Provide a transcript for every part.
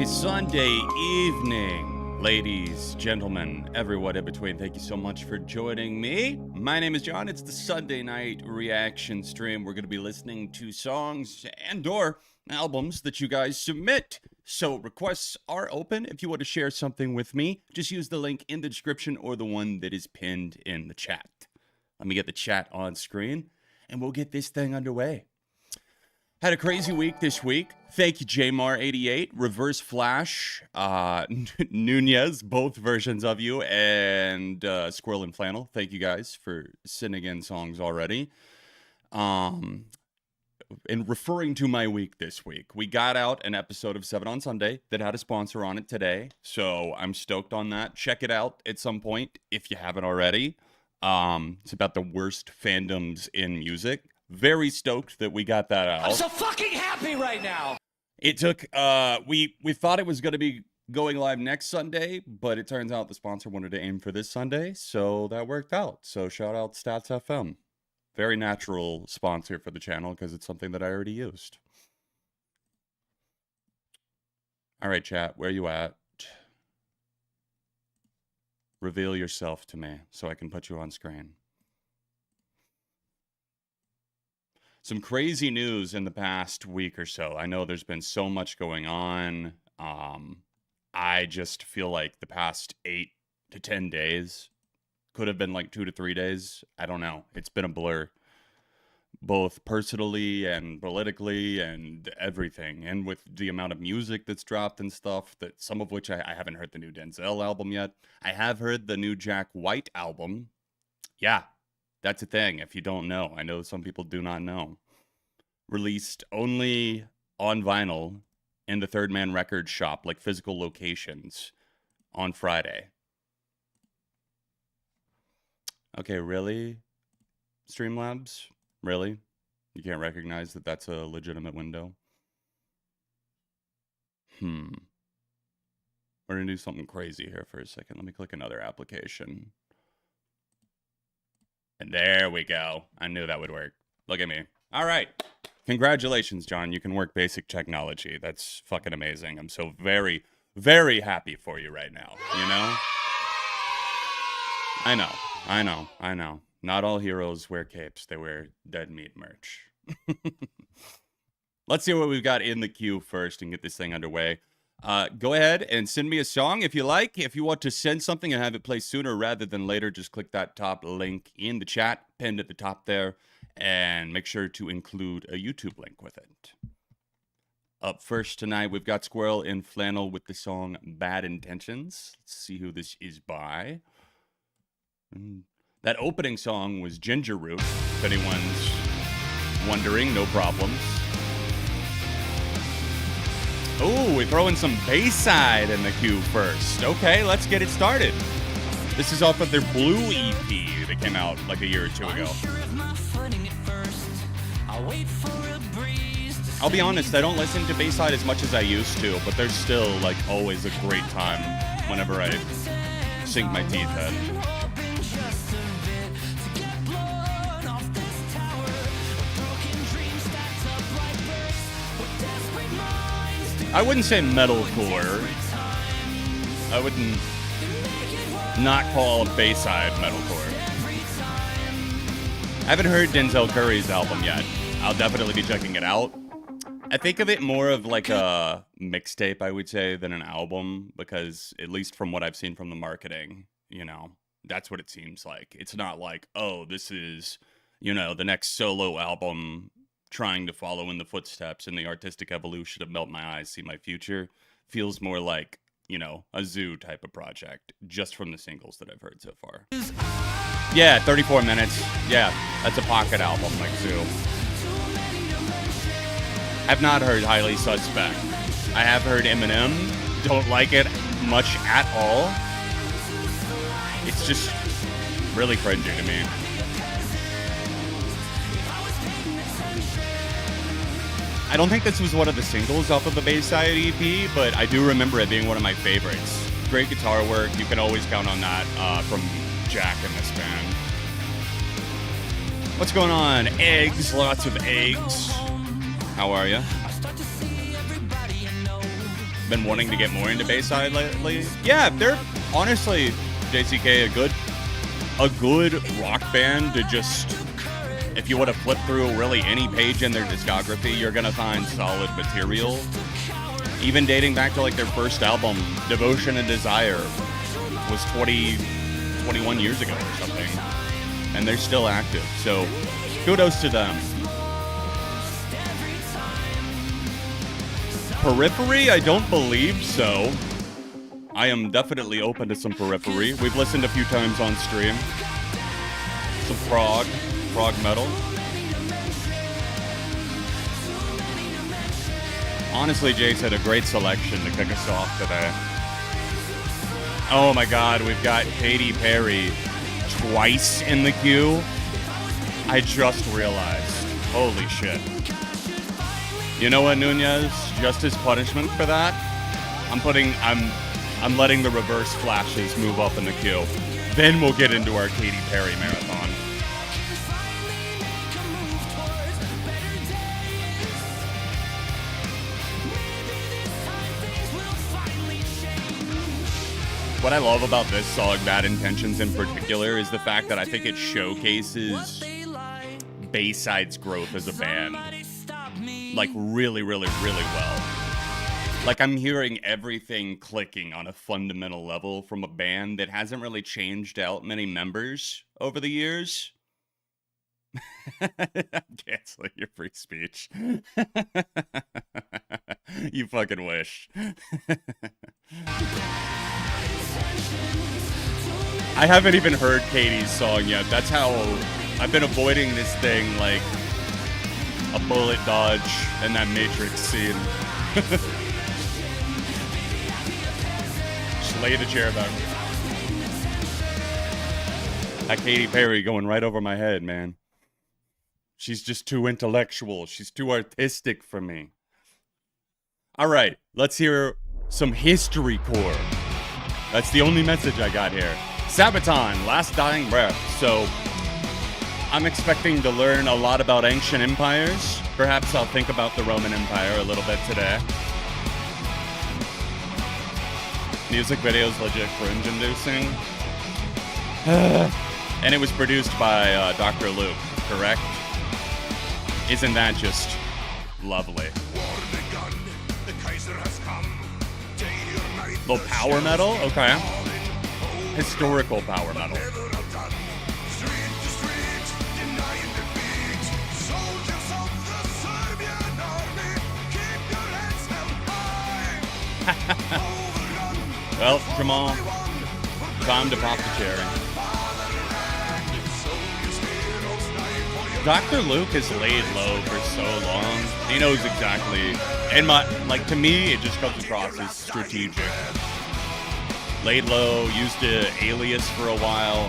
Happy Sunday evening, ladies, gentlemen, everyone in between. Thank you so much for joining me. My name is John. It's the Sunday night reaction stream. We're going to be listening to songs and or albums that you guys submit. So requests are open. If you want to share something with me, just use the link in the description or the one that is pinned in the chat. Let me get the chat on screen and we'll get this thing underway. Had a crazy week this week. Thank you, Jmar88, Reverse Flash, Nunez, both versions of you, and Squirrel and Flannel. Thank you guys for sending in songs already. In referring to my week this week, we got out an episode of 7 on Sunday that had a sponsor on it today, so I'm stoked on that. Check it out at some point if you haven't already. It's about the worst fandoms in music. Very stoked that we got that out. I'm so fucking happy right now. It took, we thought it was going to be going live next Sunday, but it turns out the sponsor wanted to aim for this Sunday, so that worked out. So shout out Stats FM. Very natural sponsor for the channel because it's something that I already used. All right, chat, where you at? Reveal yourself to me so I can put you on screen. some crazy news in the past week or so. I know there's been so much going on. I just feel like the past 8 to 10 days could have been like 2 to 3 days. I don't know. It's been a blur, both personally and politically and everything. And with the amount of music that's dropped and stuff, that some of which I haven't heard the new Denzel album yet. I have heard the new Jack White album. Yeah, that's a thing. If you don't know, I know some people do not know. Released only on vinyl in the Third Man Records shop, like physical locations, on Friday. Okay, really? Streamlabs? Really? You can't recognize that that's a legitimate window? We're going to do something crazy here for a second. Let me click another application. And there we go. I knew that would work. Look at me. All right. Congratulations, John. You can work basic technology. That's fucking amazing. I'm so very, very happy for you right now. You know? I know. Not all heroes wear capes. They wear dead meat merch. Let's see what we've got in the queue first and get this thing underway. Go ahead and send me a song if you like. If you want to send something and have it play sooner rather than later, just click that top link in the chat, pinned at the top there, and make sure to include a YouTube link with it. Up first tonight, we've got Squirrel in Flannel with the song Bad Intentions. Let's see who this is by. That opening song was Ginger Root, if anyone's wondering, no problems. Oh, we're throwing some Bayside in the queue first. Okay, let's get it started. This is off of their Blue EP that came out like a year or two ago. I'll be honest, I don't listen to Bayside as much as I used to, but there's still like always a great time whenever I sink my teeth in. I wouldn't say metalcore. I wouldn't not call Bayside metalcore. I haven't heard Denzel Curry's album yet. I'll definitely be checking it out. I think of it more of like a mixtape, I would say, than an album, because at least from what I've seen from the marketing, you know, that's what it seems like. It's not like, oh, this is, you know, the next solo album trying to follow in the footsteps and the artistic evolution of Melt My Eyes, See My Future. Feels more like, you know, a Zoo type of project, just from the singles that I've heard so far. Yeah, 34 minutes. Yeah, that's a pocket album like Zoo. I've not heard Highly Suspect. I have heard Eminem. Don't like it much at all. It's just really cringy to me. I don't think this was one of the singles off of the Bayside EP, but I do remember it being one of my favorites. Great guitar work. You can always count on that from Jack in this band. What's going on? Eggs. Lots of eggs. How are you? Been wanting to get more into Bayside lately? Yeah, they're honestly, JCK, a good rock band to just... If you want to flip through really any page in their discography, you're going to find solid material. Even dating back to like their first album, Devotion and Desire, was 21 years ago or something. And they're still active. So kudos to them. Periphery? I don't believe so. I am definitely open to some Periphery. We've listened a few times on stream. Some prog metal. Honestly, Jace had a great selection to kick us off today. Oh my god, we've got Katy Perry twice in the queue. I just realized. Holy shit. You know what, Nunez? Just as punishment for that, I'm letting the reverse flashes move up in the queue. Then we'll get into our Katy Perry marathon. What I love about this song, Bad Intentions in particular, is the fact that I think it showcases Bayside's growth as a band. Like, really, really, really well. Like, I'm hearing everything clicking on a fundamental level from a band that hasn't really changed out many members over the years. I'm canceling your free speech. You fucking wish. I haven't even heard Katie's song yet. That's how I've been avoiding this thing like a bullet dodge in that Matrix scene. Just lay the chair back. That Katy Perry going right over my head, man. She's just too intellectual. She's too artistic for me. All right, let's hear some history core. That's the only message I got here. Sabaton, Last Dying Breath. So, I'm expecting to learn a lot about ancient empires. Perhaps I'll think about the Roman Empire a little bit today. Music video's legit cringe-inducing. And it was produced by Dr. Luke, correct? Isn't that just lovely? Little power metal? Okay. Historical power metal. Well, Jamal, time to pop the cherry. Dr. Luke has laid low for so long. He knows exactly. And to me, it just comes across as strategic. Laid low, used to alias for a while,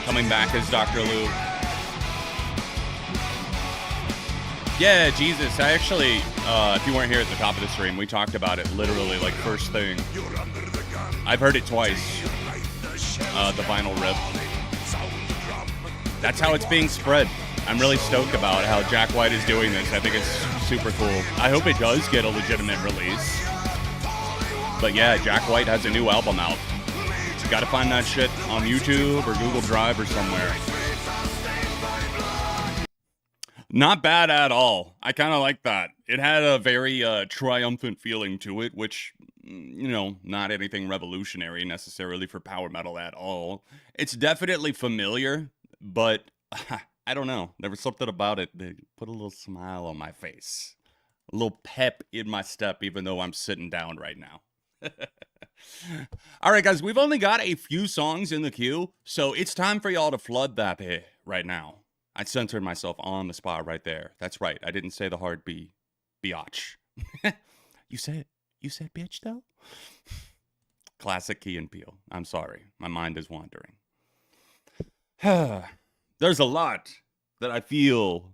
coming back as Dr. Luke. Yeah, Jesus. I actually, if you weren't here at the top of the stream, we talked about it literally like first thing. I've heard it twice. The vinyl rip. That's how it's being spread. I'm really stoked about how Jack White is doing this. I think it's super cool. I hope it does get a legitimate release. But yeah, Jack White has a new album out. You gotta find that shit on YouTube or Google Drive or somewhere. Not bad at all. I kind of like that. It had a very triumphant feeling to it, which, you know, not anything revolutionary necessarily for power metal at all. It's definitely familiar, but I don't know. There was something about it that put a little smile on my face. A little pep in my step, even though I'm sitting down right now. All right, guys, we've only got a few songs in the queue, so it's time for y'all to flood that right now. I censored myself on the spot right there. That's right. I didn't say the hard B. Biatch. You said bitch, though? Classic Key and Peele. I'm sorry. My mind is wandering. There's a lot that I feel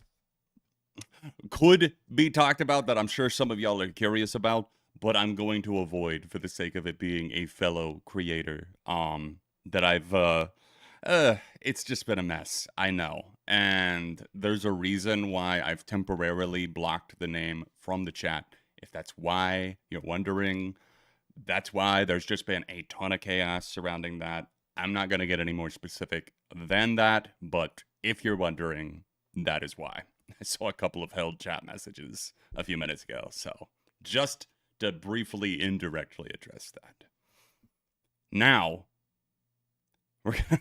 could be talked about that I'm sure some of y'all are curious about, but I'm going to avoid for the sake of it being a fellow creator that I've it's just been a mess, I know. And there's a reason why I've temporarily blocked the name from the chat. If that's why you're wondering, that's why there's just been a ton of chaos surrounding that. I'm not going to get any more specific than that, but if you're wondering, that is why. I saw a couple of held chat messages a few minutes ago, so just to briefly, indirectly address that. Now, we're gonna...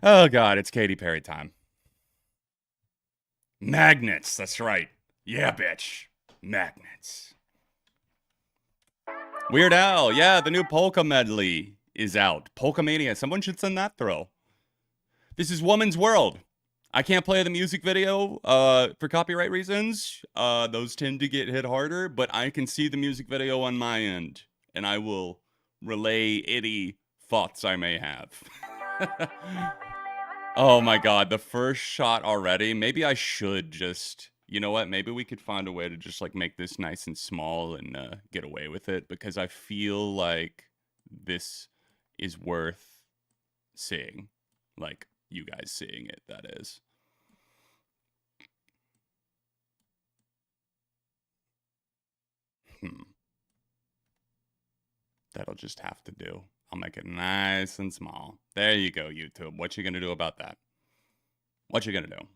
Oh, God, it's Katy Perry time. Magnets, that's right. Yeah, bitch. Magnets. Weird Al, yeah, the new Polka medley is out. Polka Mania, someone should send that through. This is Woman's World. I can't play the music video for copyright reasons. Those tend to get hit harder, but I can see the music video on my end, and I will relay any thoughts I may have. Oh my God, the first shot already. Maybe I should just, you know what? Maybe we could find a way to just like make this nice and small and get away with it, because I feel like this is worth seeing. Like, you guys seeing it, that is. That'll just have to do. I'll make it nice and small. There you go, YouTube. What you gonna do about that? What you gonna do?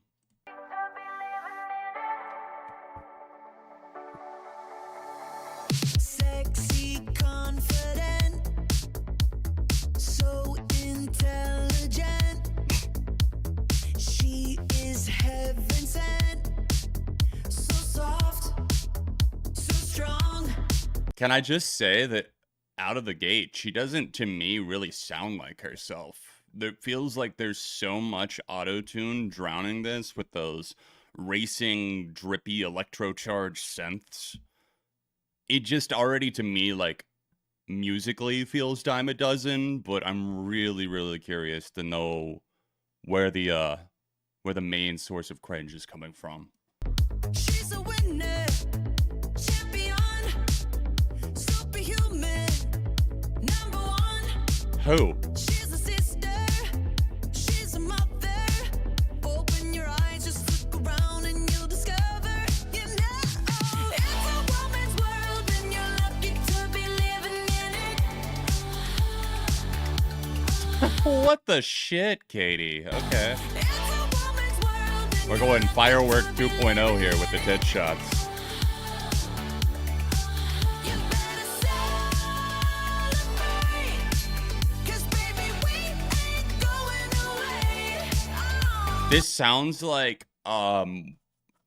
Can I just say that out of the gate, she doesn't, to me, really sound like herself. It feels like there's so much auto-tune drowning this with those racing, drippy, electro-charged synths. It just already, to me, like, musically feels dime a dozen, but I'm really, really curious to know where the main source of cringe is coming from. She's a winner, champion, superhuman, number one. Who? She's a sister, she's a mother. Open your eyes, just look around and you'll discover, you know, it's a woman's world and you're lucky to be living in it. What the shit, Katie? Okay. It's a woman's world and We're going firework 2.0 here with the tit shots. you better celebrate, 'cause baby we ain't going away. Oh. This sounds like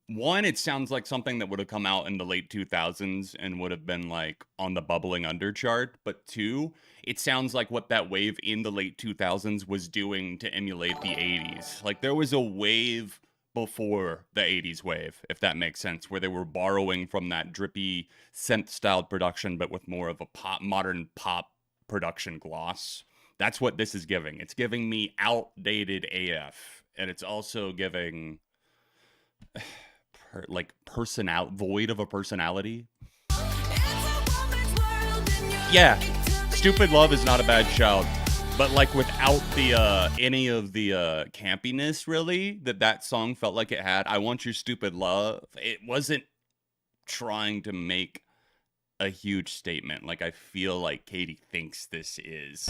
one, it sounds like something that would have come out in the late 2000s and would have been like on the bubbling under chart. But two, it sounds like what that wave in the late 2000s was doing to emulate the 80s. Like there was a wave before the 80s wave, if that makes sense, where they were borrowing from that drippy synth-styled production, but with more of a modern pop production gloss. That's what this is giving. It's giving me outdated AF, and it's also giving void of a personality. Yeah, Stupid Love is not a bad shout, but like without the any of the campiness really that song felt like it had. I Want Your Stupid Love. It wasn't trying to make a huge statement like I feel like Katie thinks this is.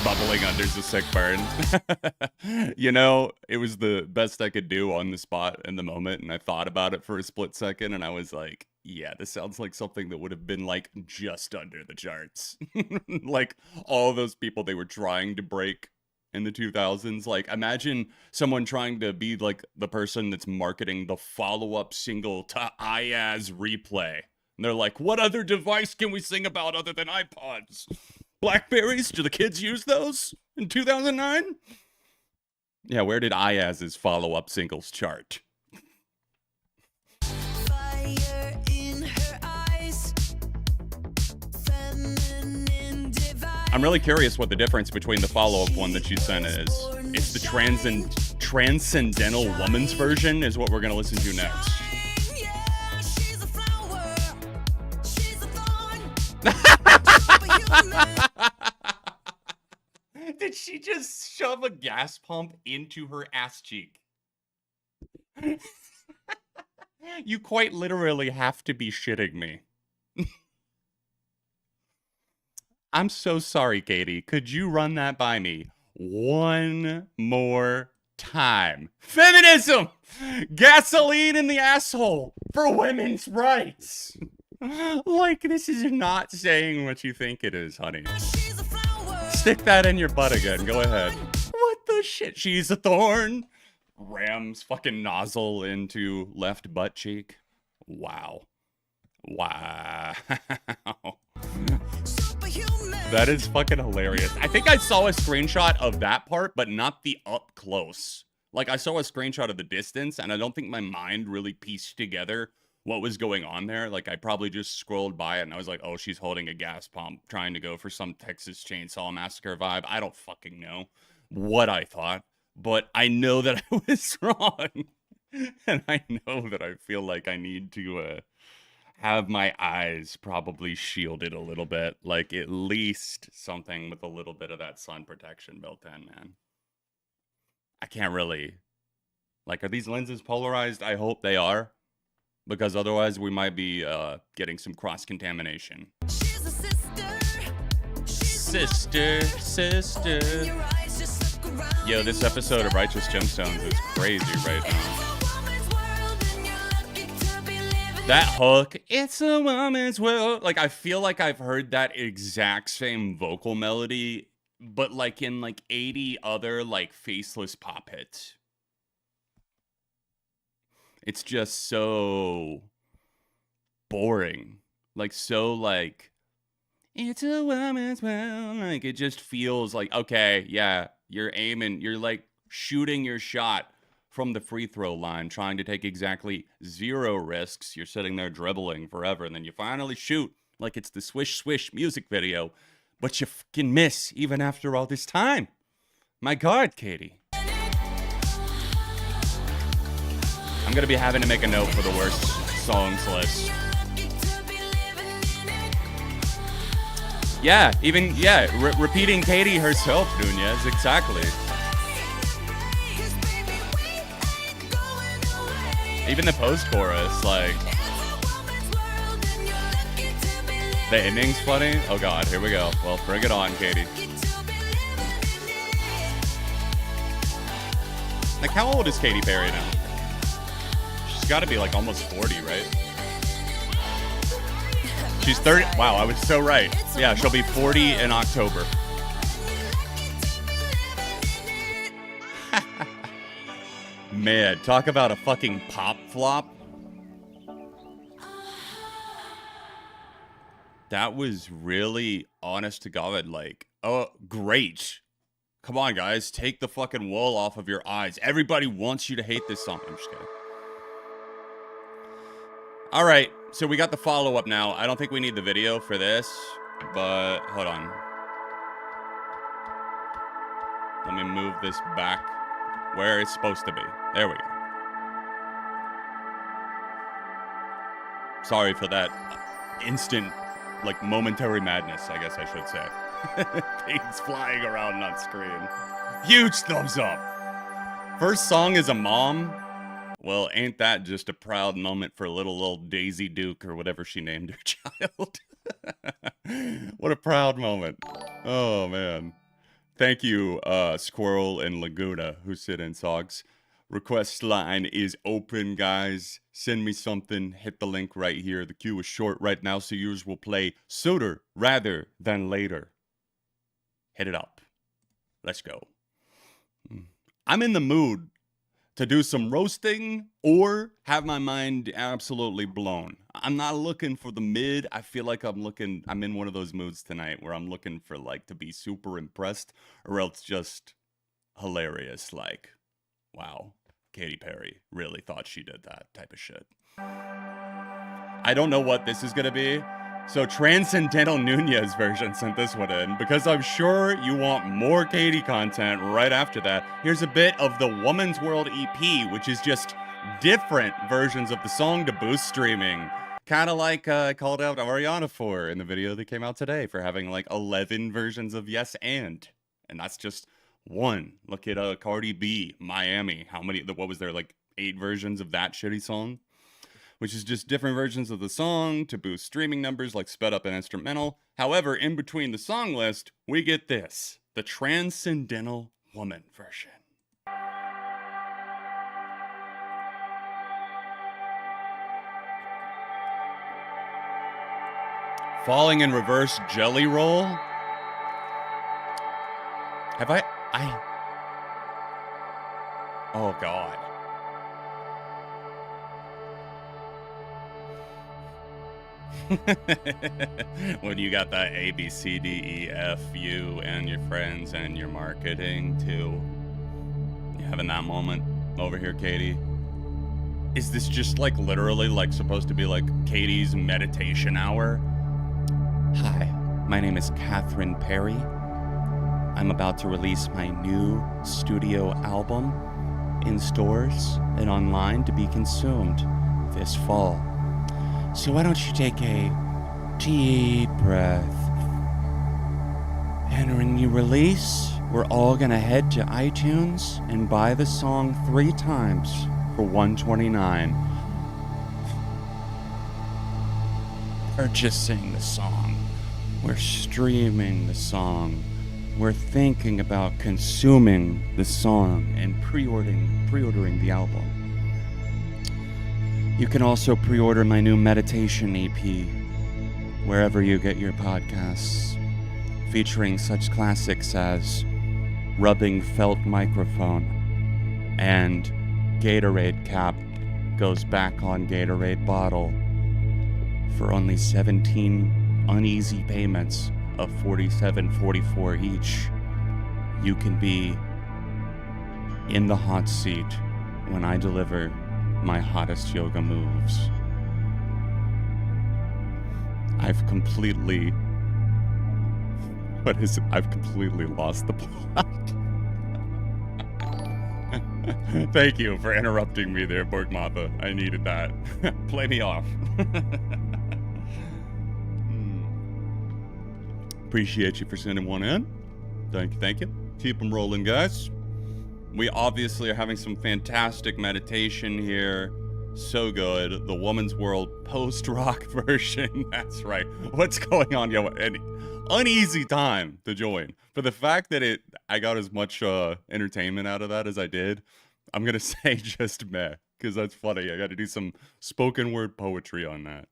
Bubbling under's a sick burn. You know, it was the best I could do on the spot in the moment, and I thought about it for a split second, and I was like, yeah, this sounds like something that would have been like just under the charts. Like all those people they were trying to break in the 2000s. Like imagine someone trying to be like the person that's marketing the follow-up single to Ayaz Replay. And they're like, what other device can we sing about other than iPods? Blackberries? Do the kids use those in 2009? Yeah, where did Ayaz's follow-up singles chart? Fire in her eyes, feminine device. I'm really curious what the difference between the follow-up one that you sent is. It's the transcendental woman's version is what we're going to listen to next. Yeah, she's a flower, she's a thorn. Did she just shove a gas pump into her ass cheek? You quite literally have to be shitting me. I'm so sorry, Katie. Could you run that by me one more time? Feminism! Gasoline in the asshole for women's rights. Like, this is not saying what you think it is, honey. She's a flower. Stick that in your butt again. Go ahead. What the shit? She's a thorn. Rams fucking nozzle into left butt cheek. Wow. Wow. Superhuman. That is fucking hilarious. I think I saw a screenshot of that part, but not the up close. Like, I saw a screenshot of the distance, and I don't think my mind really pieced together what was going on there. Like, I probably just scrolled by it, and I was like, oh, she's holding a gas pump, trying to go for some Texas Chainsaw Massacre vibe. I don't fucking know what I thought, but I know that I was wrong. And I know that I feel like I need to have my eyes probably shielded a little bit. Like, at least something with a little bit of that sun protection built in, man. I can't really... Like, are these lenses polarized? I hope they are. Because otherwise we might be getting some cross-contamination. She's a sister. Sister. Yo, this episode of Righteous Gemstones is crazy right now. That hook, it's a woman's world. Like, I feel like I've heard that exact same vocal melody but like in like 80 other like faceless pop hits. It's just so boring. Like so like it's a woman's world. Like it just feels like, okay, yeah, you're aiming, you're like shooting your shot from the free throw line, trying to take exactly 0 risks. You're sitting there dribbling forever, and then you finally shoot like it's the swish swish music video, but you fucking miss even after all this time. My God, Katie. I'm gonna be having to make a note for the worst songs list. Yeah, even, yeah, repeating Katie herself, Nunez, exactly. Even the post-chorus, like, the ending's funny. Oh God, here we go. Well, bring it on, Katie. Like, how old is Katy Perry now? She's got to be like almost 40, right? She's 30. Wow, I was so right. Yeah, she'll be 40 in October. Man, talk about a fucking pop flop. That was really, honest to God, like, oh, great. Come on, guys, take the fucking wool off of your eyes. Everybody wants you to hate this song. I'm just kidding. All right, so we got the follow-up now. I don't think we need the video for this, but hold on. Let me move this back where it's supposed to be. There we go. Sorry for that instant, like, momentary madness, I guess I should say. Things flying around on screen. Huge thumbs up. First song is a mom. Well, ain't that just a proud moment for little Daisy Duke or whatever she named her child? What a proud moment. Oh, man. Thank you, Squirrel and Laguna, who sit in Sogs. Request line is open, guys. Send me something. Hit the link right here. The queue is short right now, so yours will play sooner rather than later. Hit it up. Let's go. I'm in the mood to do some roasting or have my mind absolutely blown. I'm not looking for the mid. I feel like I'm in one of those moods tonight where I'm looking for like to be super impressed or else just hilarious. Like, wow, Katy Perry really thought she did that type of shit. I don't know what this is going to be. So Transcendental Nunez version sent this one in because I'm sure you want more Katy content right after that. Here's a bit of the Woman's World EP, which is just different versions of the song to boost streaming. Kind of like I called out Ariana for in the video that came out today for having like 11 versions of Yes and that's just one. Look at Cardi B, Miami. How many, what was there, like 8 versions of that shitty song? Which is just different versions of the song to boost streaming numbers like sped up and instrumental. However, in between the song list, we get this, the Transcendental Woman version. Falling in Reverse Jelly Roll. Have I oh God. When you got that A, B, C, D, E, F, you, and your friends and your marketing too. You having that moment over here, Katie? Is this just like literally like supposed to be like Katie's meditation hour? Hi, my name is Catherine Perry. I'm about to release my new studio album in stores and online to be consumed this fall. So why don't you take a deep breath, and when you release, we're all gonna head to iTunes and buy the song 3 times for $129. Purchasing the song, we're streaming the song, we're thinking about consuming the song and pre-ordering the album. You can also pre-order my new meditation EP wherever you get your podcasts featuring such classics as Rubbing Felt Microphone and Gatorade Cap Goes Back on Gatorade Bottle for only 17 uneasy payments of $47.44 each. You can be in the hot seat when I deliver my hottest yoga moves. I've completely lost the plot. Thank you for interrupting me there, Borg Mappa. I needed that. Play me off. Appreciate you for sending one in. Thank you. Keep them rolling, guys. We obviously are having some fantastic meditation here. So good. The Woman's World post-rock version. That's right. What's going on, yo? An uneasy time to join. For the fact that I got as much entertainment out of that as I did, I'm gonna say just meh, because that's funny. I got to do some spoken word poetry on that.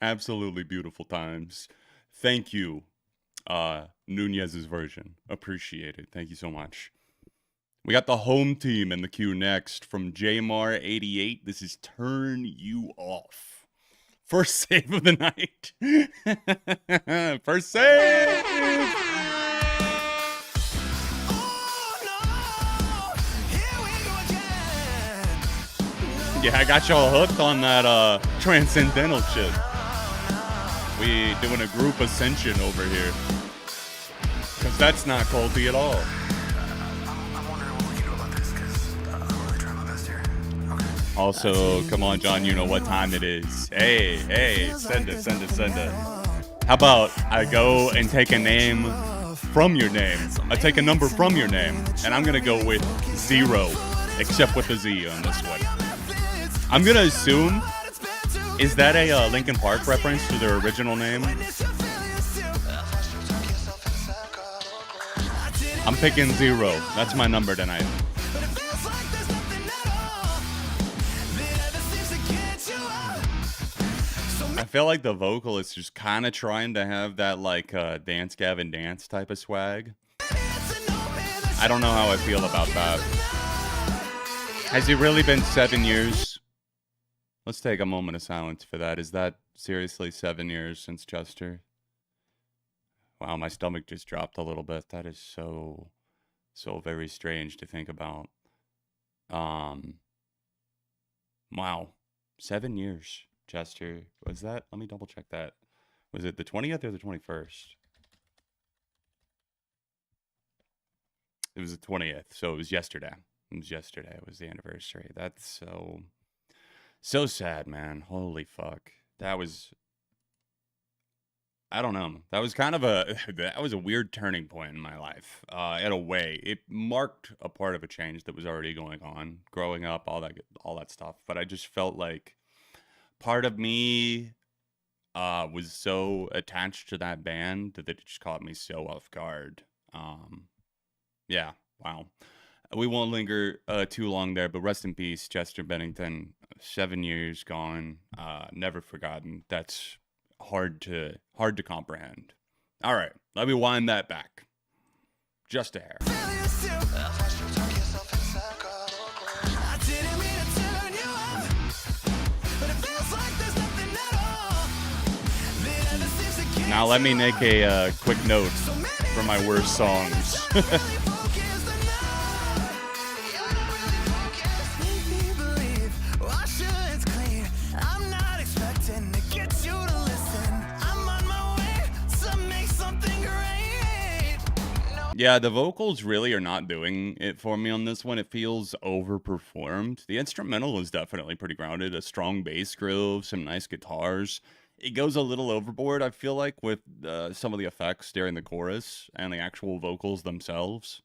Absolutely beautiful times. Thank you, Nunez's version. Appreciate it. Thank you so much. We got the home team in the queue next from JMar88. This is Turn You Off. First save of the night. First save. Yeah, I got y'all hooked on that transcendental shit. We doing a group ascension over here. Because that's not culty at all. Also, come on, John, you know what time it is. Hey, send it. How about I go and take a name from your name? I take a number from your name, and I'm going to go with 0, except with a Z on this one. I'm going to assume, is that a Linkin Park reference to their original name? I'm picking 0. That's my number tonight. I feel like the vocal is just kind of trying to have that like Dance Gavin Dance type of swag. I don't know how I feel about that. Has it really been 7 years? Let's take a moment of silence for that. Is that seriously 7 years since Chester? Wow, my stomach just dropped a little bit. That is so very strange to think about. Wow, 7 years. Chester, was that? Let me double check that. Was it the 20th or the 21st? It was the 20th, so it was yesterday. It was the anniversary. That's so sad, man. Holy fuck. That was, I don't know. That was kind of that was a weird turning point in my life. In a way, it marked a part of a change that was already going on, growing up, all that stuff. But I just felt like part of me was so attached to that band that it just caught me so off guard. Yeah, wow. We won't linger too long there, but rest in peace, Chester Bennington. 7 years gone, never forgotten. That's hard to comprehend. All right, let me wind that back. Just a hair. Now let me make a quick note for my worst songs. Yeah, the vocals really are not doing it for me on this one. It feels overperformed. The instrumental is definitely pretty grounded. A strong bass groove, some nice guitars. It goes a little overboard, I feel like, with some of the effects during the chorus and the actual vocals themselves.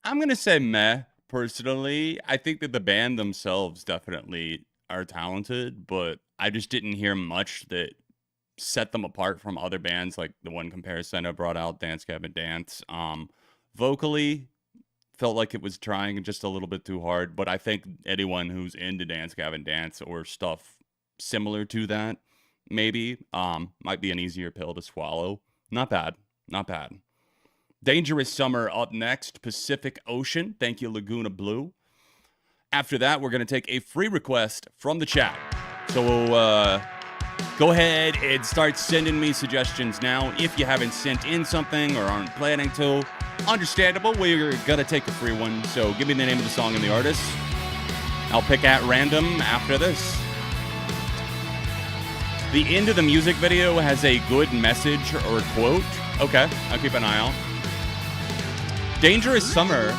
I'm gonna say meh. Personally, I think that the band themselves definitely are talented, but I just didn't hear much that set them apart from other bands like the one comparison I brought out, Dance Gavin Dance. Vocally, felt like it was trying just a little bit too hard, but I think anyone who's into Dance Gavin Dance or stuff similar to that, maybe, might be an easier pill to swallow. Not bad. Not bad. Dangerous Summer up next, Pacific Ocean. Thank you, Laguna Blue. After that, we're going to take a free request from the chat. So go ahead and start sending me suggestions now. If you haven't sent in something or aren't planning to, understandable. We're going to take a free one. So give me the name of the song and the artist. I'll pick at random after this. The end of the music video has a good message or quote. Okay, I'll keep an eye out. Dangerous Summer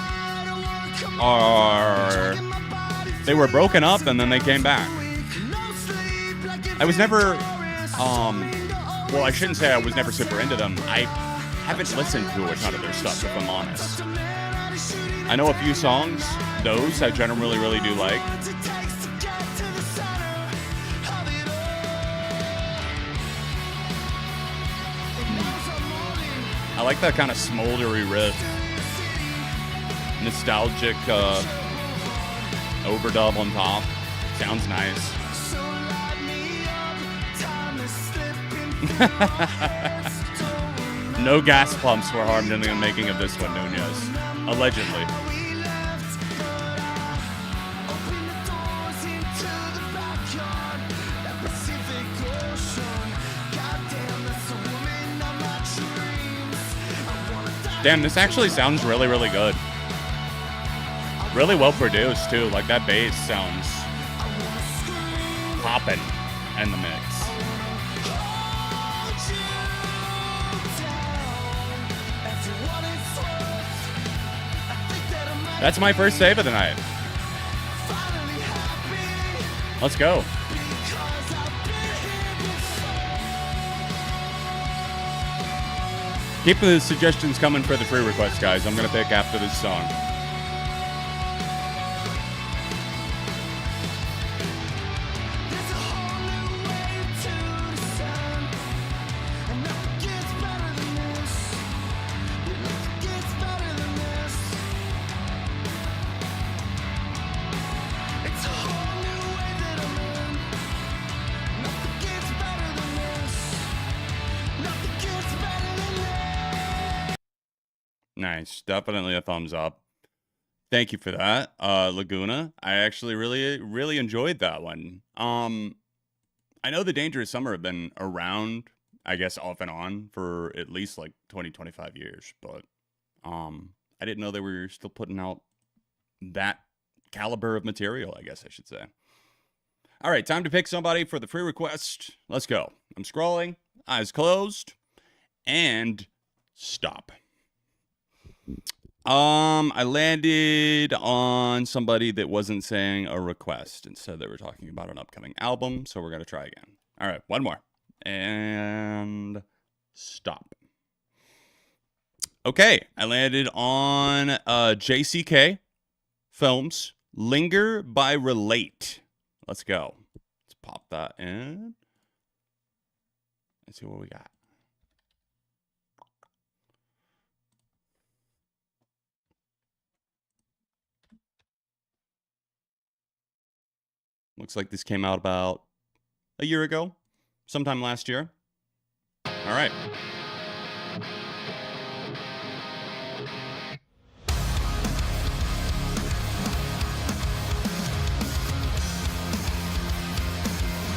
they were broken up and then they came back. I was never, well, I shouldn't say I was never super into them. I haven't listened to a ton of their stuff, if I'm honest. I know a few songs, those I generally really do like. I like that kind of smoldery riff. Nostalgic overdub on top. Sounds nice. No gas pumps were harmed in the making of this one, Nunez. Allegedly. Damn, this actually sounds really, really good. Really well produced, too. Like, that bass sounds poppin' in the mix. That's my first save of the night. Let's go. Keep the suggestions coming for the free request, guys. I'm going to pick after this song. Nice. Definitely a thumbs up. Thank you for that, Laguna. I actually really enjoyed that one. I know the Dangerous Summer have been around, I guess, off and on for at least like 20, 25 years, but I didn't know they were still putting out that caliber of material, I guess I should say. All right, time to pick somebody for the free request. Let's go. I'm scrolling, eyes closed, and stop. I landed on somebody that wasn't saying a request. Instead, they were talking about an upcoming album, so we're going to try again. All right, one more. And stop. Okay, I landed on JCK Films, Linger by Relate. Let's go. Let's pop that in. Let's see what we got. Looks like this came out about a year ago, sometime last year. All right.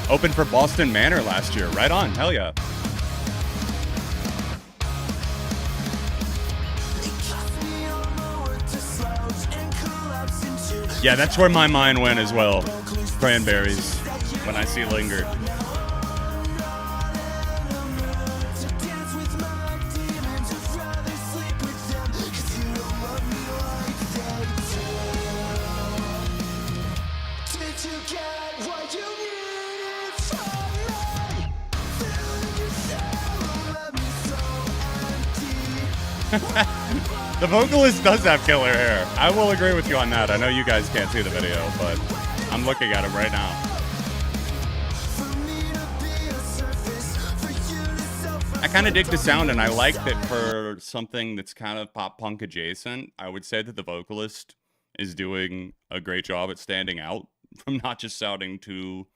Opened for Boston Manor last year. Right on. Hell yeah. Yeah, that's where my mind went as well. Cranberries, when I see Linger. The vocalist does have killer hair. I will agree with you on that. I know you guys can't see the video, but I'm looking at him right now. I kind of dig the sound, and I like that for something that's kind of pop punk adjacent. I would say that the vocalist is doing a great job at standing out from not just sounding too,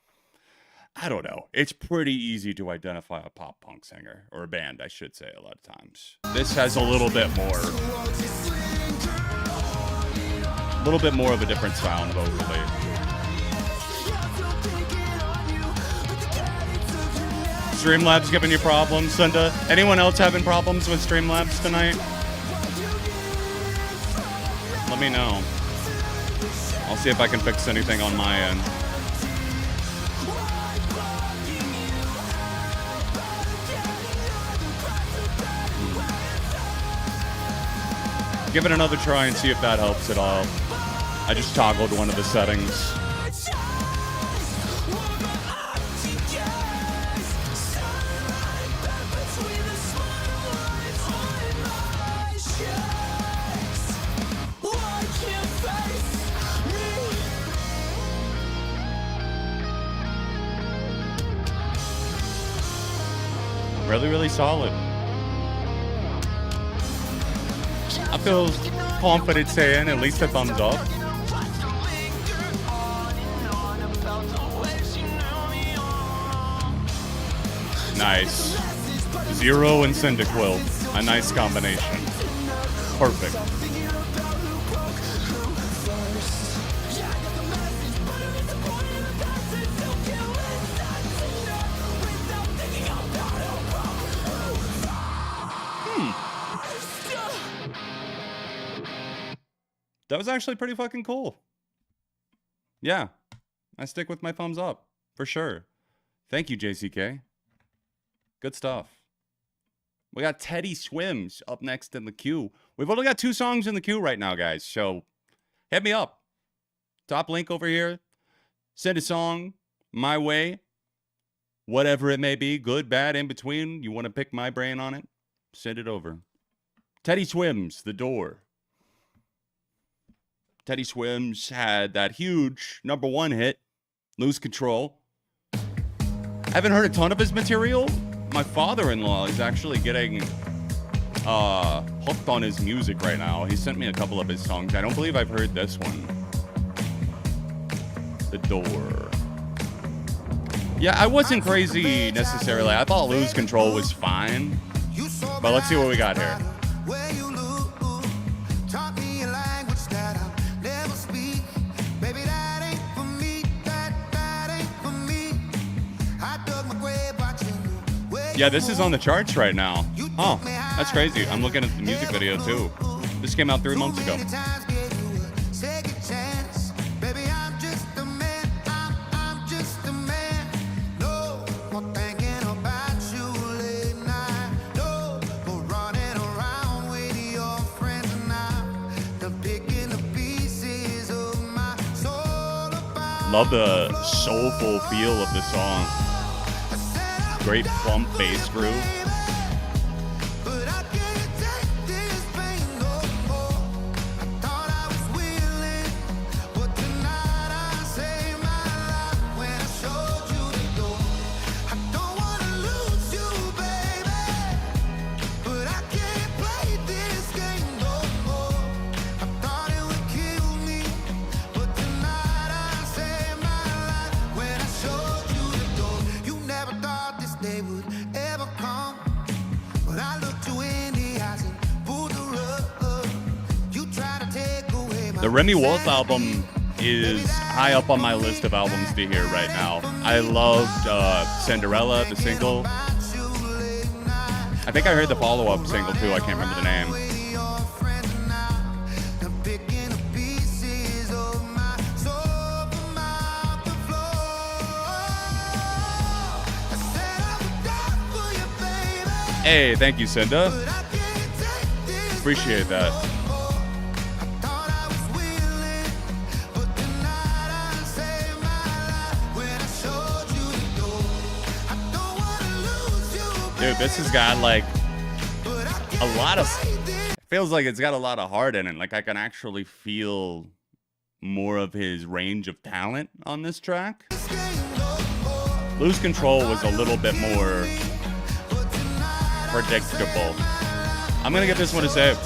I don't know. It's pretty easy to identify a pop punk singer, or a band, I should say, a lot of times. This has a little bit more of a different sound vocally. Streamlabs giving you problems, Cinda? Anyone else having problems with Streamlabs tonight? Let me know. I'll see if I can fix anything on my end. Give it another try and see if that helps at all. I just toggled one of the settings. Really, really solid. I feel confident saying at least a thumbs up. Nice. Zero and Cyndaquil. A nice combination. Perfect. That was actually pretty fucking cool. Yeah, I stick with my thumbs up, for sure. Thank you, JCK. Good stuff. We got Teddy Swims up next in the queue. We've only got 2 songs in the queue right now, guys, so hit me up. Top link over here. Send a song my way. Whatever it may be, good, bad, in between. You want to pick my brain on it? Send it over. Teddy Swims, The Door. Teddy Swims had that huge #1 hit, Lose Control. I haven't heard a ton of his material. My father-in-law is actually getting hooked on his music right now. He sent me a couple of his songs. I don't believe I've heard this one. The Door. Yeah, I wasn't crazy necessarily. I thought Lose Control was fine. But let's see what we got here. Yeah, this is on the charts right now. Oh, that's crazy. I'm looking at the music video too. This came out 3 months ago. Love the soulful feel of the song. Great plump bass groove. The Remy Wolf album is high up on my list of albums to hear right now. I loved Cinderella, the single. I think I heard the follow-up single too. I can't remember the name. Hey, thank you, Cinda. Appreciate that. Dude, this has got like a lot of Feels like it's got a lot of heart in it. Like I can actually feel more of his range of talent on this track. Lose Control was a little bit more predictable. I'm gonna give this one a save.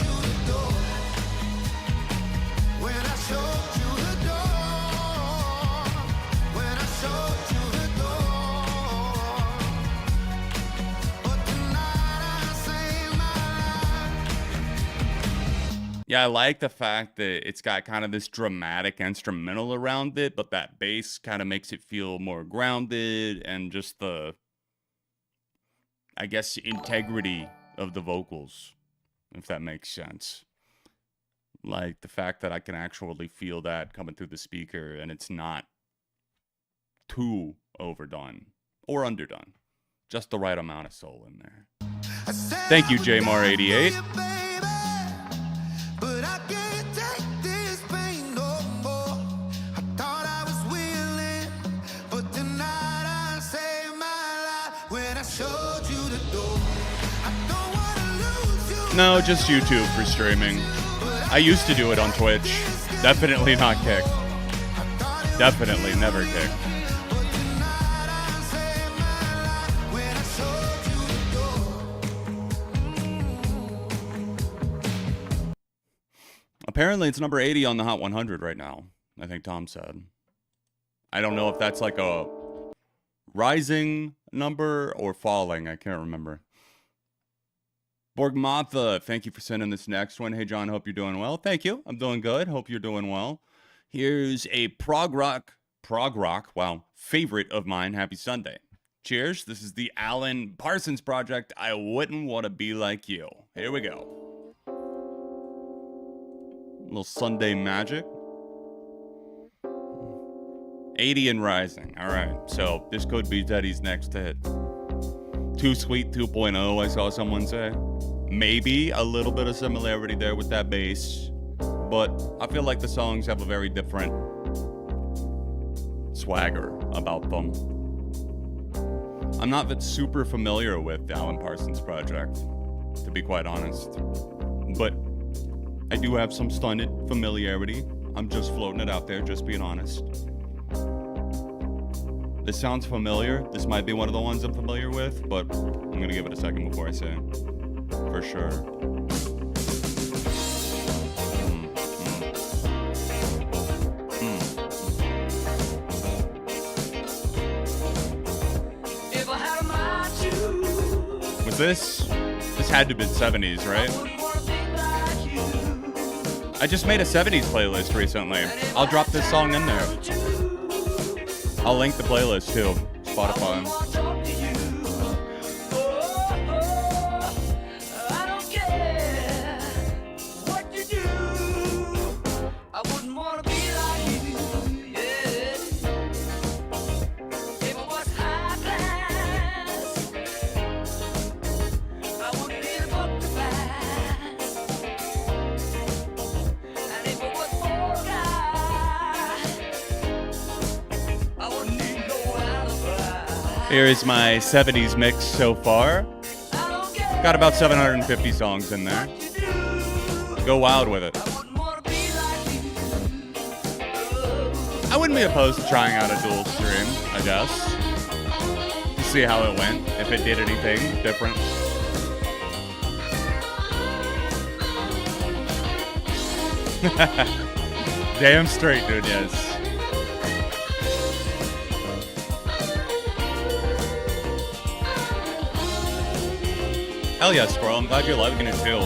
Yeah, I like the fact that it's got kind of this dramatic instrumental around it, but that bass kind of makes it feel more grounded and just the, I guess, integrity of the vocals, if that makes sense. Like the fact that I can actually feel that coming through the speaker and it's not too overdone or underdone. Just the right amount of soul in there. Thank you, JMar88. No, just YouTube for streaming. I used to do it on Twitch. Definitely not Kick. Definitely never Kick. Apparently it's number 80 on the Hot 100 right now, I think Tom said. I don't know if that's like a rising number or falling. I can't remember. Borgmatha, thank you for sending this next one. Hey, John, hope you're doing well. Thank you. I'm doing good. Hope you're doing well. Here's a prog rock, wow, favorite of mine. Happy Sunday. Cheers. This is the Alan Parsons Project. I wouldn't want to be like you. Here we go. A little Sunday magic. 80 and rising. All right. So this could be Teddy's next hit. Too Sweet 2.0, I saw someone say. Maybe a little bit of similarity there with that bass, but I feel like the songs have a very different swagger about them. I'm not super familiar with the Alan Parsons Project, to be quite honest, but I do have some stunted familiarity. I'm just floating it out there, just being honest. This sounds familiar. This might be one of the ones I'm familiar with, but I'm going to give it a second before I say it. For sure. If I had a mind to, Was this had to have been 70s, right? I just made a 70s playlist recently. I'll drop this song in there. I'll link the playlist too. Spotify. Here is my 70s mix so far. Got about 750 songs in there. Go wild with it. I wouldn't be opposed to trying out a dual stream, I guess. To see how it went, if it did anything different. Damn straight, dude, yes. Hell yes, bro. I'm glad you're liking it too.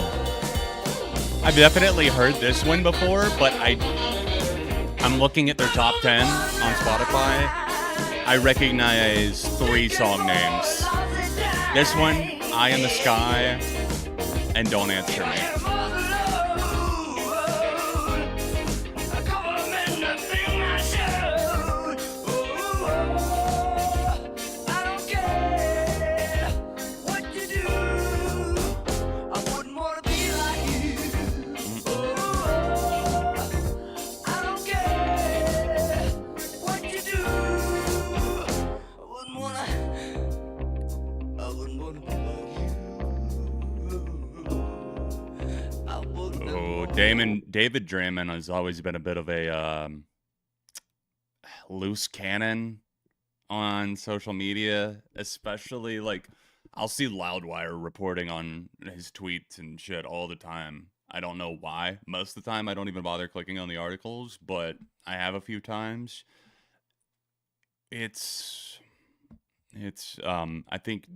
I've definitely heard this one before, but I'm looking at their top 10 on Spotify. I recognize 3 song names. This one, Eye in the Sky, and Don't Answer Me. David Draymond has always been a bit of a loose cannon on social media, especially like I'll see Loudwire reporting on his tweets and shit all the time. I don't know why. Most of the time I don't even bother clicking on the articles, but I have a few times. It's I think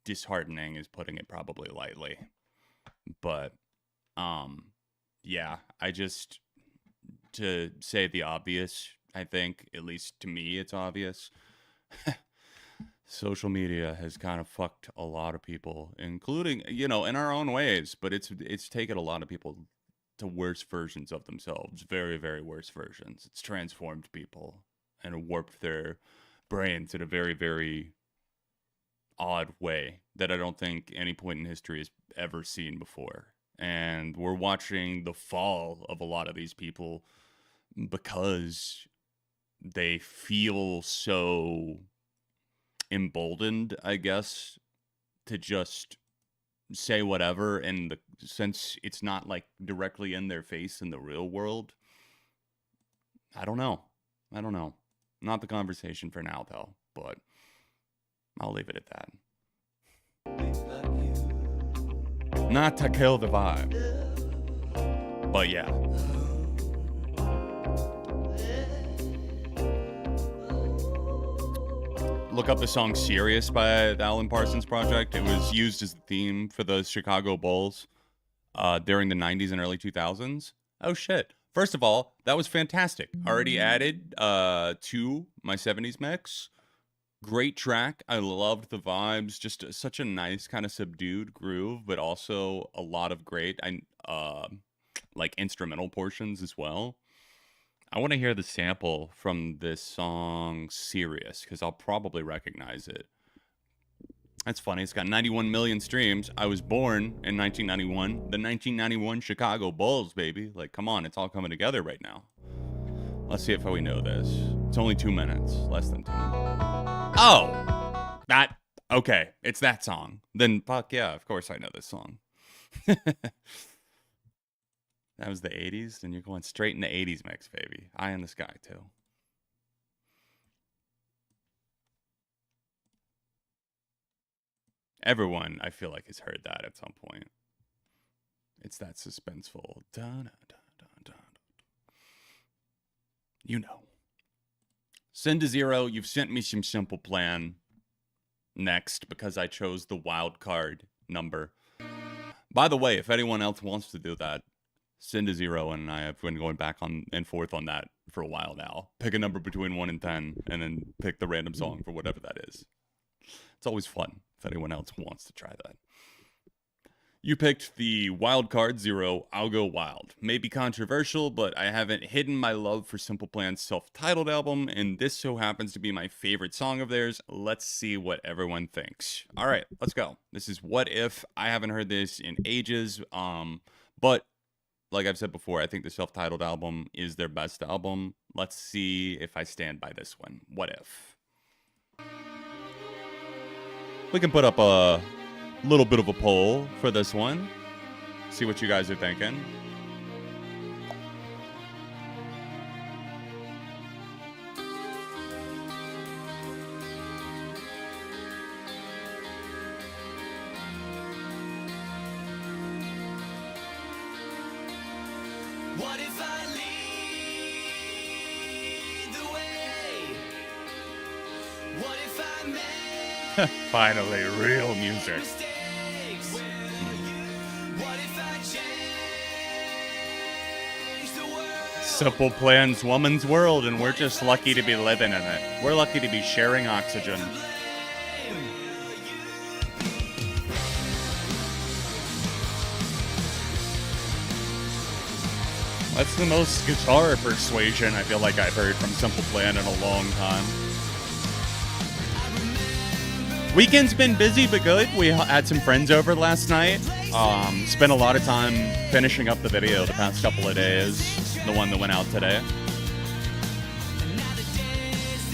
disheartening is putting it probably lightly. But yeah, to say the obvious, I think, at least to me, it's obvious. Social media has kind of fucked a lot of people, including, in our own ways, but it's taken a lot of people to worse versions of themselves, very, very worse versions. It's transformed people and warped their brains in a very, very odd way that I don't think any point in history has ever seen before. And we're watching the fall of a lot of these people because they feel so emboldened, I guess, to just say whatever. And since it's not like directly in their face in the real world, I don't know. Not the conversation for now, though, but I'll leave it at that. Not to kill the vibe. But yeah. Look up the song Serious by the Alan Parsons Project. It was used as the theme for the Chicago Bulls during the 90s and early 2000s. Oh, shit. First of all, that was fantastic. Already added to my 70s mix. Great track. I loved the vibes. Just such a nice kind of subdued groove, but also a lot of great like instrumental portions as well. I want to hear the sample from this song Serious because I'll probably recognize it. That's funny. It's got 91 million streams. I was born in 1991. The 1991 Chicago Bulls, baby. Like, come on. It's all coming together right now. Let's see if we know this. It's only 2 minutes. Less than 2 minutes. Oh! Okay. It's that song. Then, fuck yeah. Of course I know this song. That was the 80s, and you're going straight in the 80s mix, baby. Eye in the Sky, too. Everyone, I feel like, has heard that at some point. It's that suspenseful. Dun, dun, dun, dun. You know. Send to zero. You've sent me some Simple Plan next because I chose the wild card number. By the way, if anyone else wants to do that, send to zero, and I have been going back on and forth on that for a while now. Pick a number between 1 and 10, and then pick the random song for whatever that is. It's always fun if anyone else wants to try that. You picked the wild card 0, I'll Go Wild. Maybe controversial, but I haven't hidden my love for Simple Plan's self-titled album, and this so happens to be my favorite song of theirs. Let's see what everyone thinks. All right, let's go. This is What If. I haven't heard this in ages, but like I've said before, I think the self-titled album is their best album. Let's see if I stand by this one. What If? We can put up a little bit of a poll for this one. See what you guys are thinking. What if I lead the way? What if I make Finally, real music. mistakes? What if I change the world? Simple Plan's woman's world, and we're just lucky to be living in it. We're lucky to be sharing oxygen. That's the most guitar persuasion I feel like I've heard from Simple Plan in a long time. Weekend's been busy but good. We had some friends over last night. Spent a lot of time finishing up the video the past couple of days. The one that went out today.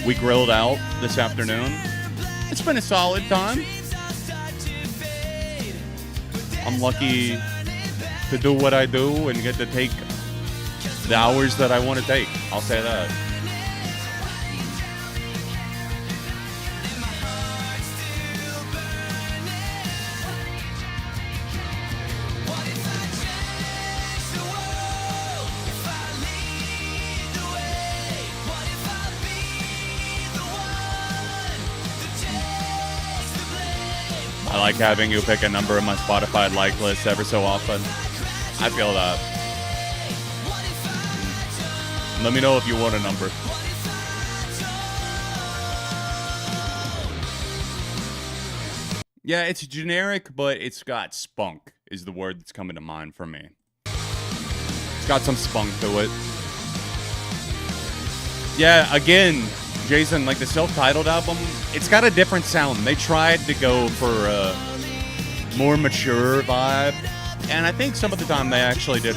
We grilled out this afternoon. It's been a solid time. I'm lucky to do what I do and get to take the hours that I want to take. I'll say that. I like having you pick a number in my Spotify like list ever so often. I feel that. Let me know if you want a number. Yeah, it's generic, but it's got spunk, is the word that's coming to mind for me. It's got some spunk to it. Yeah, again, Jason, like the self-titled album, it's got a different sound. They tried to go for a more mature vibe, and I think some of the time they actually did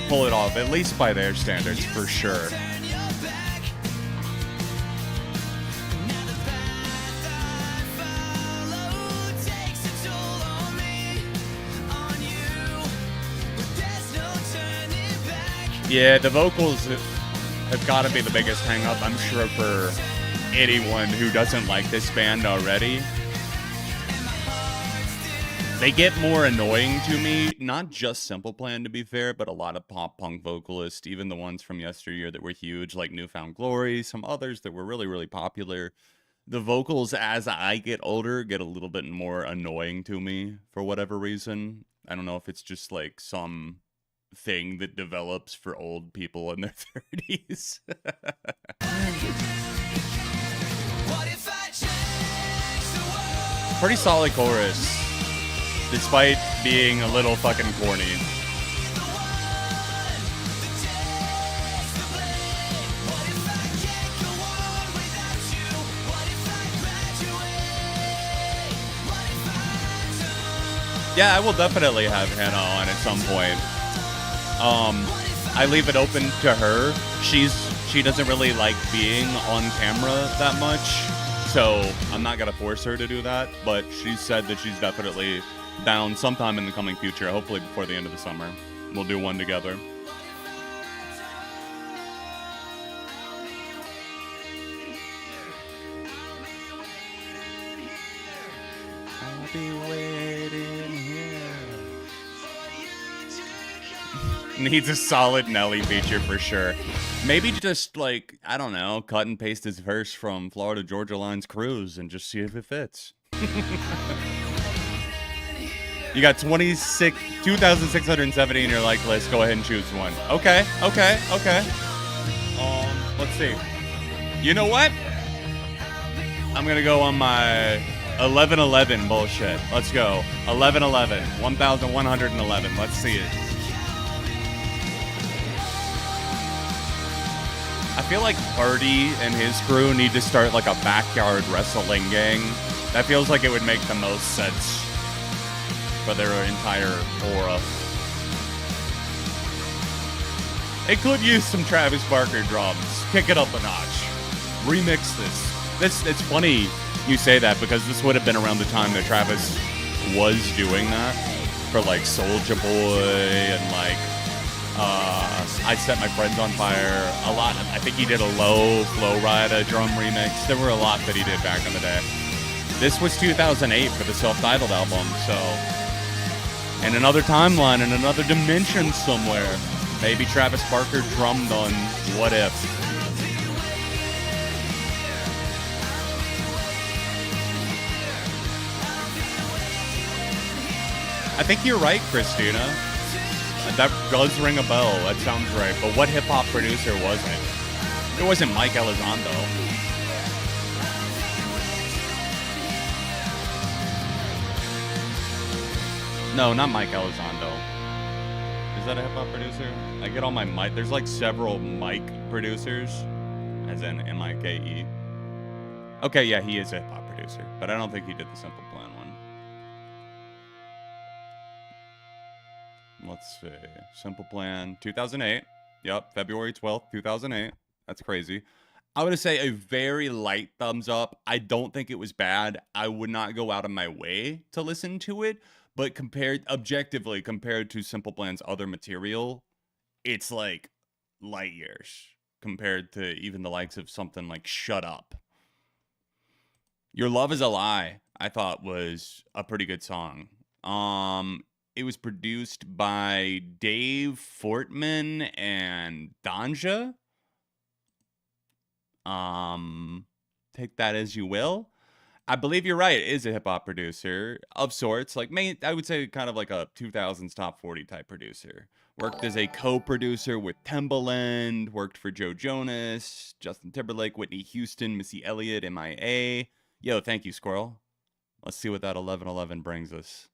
pull it off, at least by their standards, for sure. Yeah, the vocals have got to be the biggest hang-up, I'm sure, for anyone who doesn't like this band already. They get more annoying to me, not just Simple Plan, to be fair, but a lot of pop-punk vocalists, even the ones from yesteryear that were huge, like Newfound Glory, some others that were really, really popular. The vocals, as I get older, get a little bit more annoying to me for whatever reason. I don't know if it's just like some thing that develops for old people in their 30s. Pretty solid chorus, despite being a little fucking corny. Yeah, I will definitely have Hannah on at some point. I leave it open to her. She doesn't really like being on camera that much, so I'm not gonna force her to do that, but she said that she's definitely down sometime in the coming future, hopefully before the end of the summer. We'll do one together. I'll be waiting here. Needs a solid Nelly feature for sure. Maybe just like, I don't know, cut and paste his verse from Florida Georgia Line's Cruise and just see if it fits. You got 2,670 in your like list. Go ahead and choose one. Okay. Let's see. You know what? I'm gonna go on my 1111 bullshit. Let's go. 1111. 1,111. Let's see it. I feel like Hardy and his crew need to start like a backyard wrestling gang. That feels like it would make the most sense for their entire aura. It could use some Travis Barker drums. Kick it up a notch. Remix this. It's funny you say that because this would have been around the time that Travis was doing that for like Soulja Boy and like I Set My Friends on Fire. A lot. I think he did a Low Flow Rida drum remix. There were a lot that he did back in the day. This was 2008 for the self-titled album, so in another timeline, in another dimension somewhere, maybe Travis Barker drummed on What If. I think you're right, Christina. That does ring a bell. That sounds right. But what hip-hop producer was it? It wasn't Mike Elizondo. No, not Mike Elizondo. Is that a hip-hop producer? I get all my Mike. There's like several Mike producers, as in M-I-K-E. Okay, yeah, he is a hip-hop producer, but I don't think he did the Simple Plan one. Let's see. Simple Plan, 2008. Yep, February 12th, 2008. That's crazy. I would say a very light thumbs up. I don't think it was bad. I would not go out of my way to listen to it, but objectively compared to Simple Plan's other material, it's like light years compared to even the likes of something like Shut Up. Your Love Is a Lie, I thought was a pretty good song. It was produced by Dave Fortman and Danja. Take that as you will. I believe you're right. It is a hip hop producer of sorts. Like, I would say kind of like a 2000s top 40 type producer. Worked as a co-producer with Timbaland. Worked for Joe Jonas, Justin Timberlake, Whitney Houston, Missy Elliott, MIA. Yo, thank you, Squirrel. Let's see what that 1111 brings us.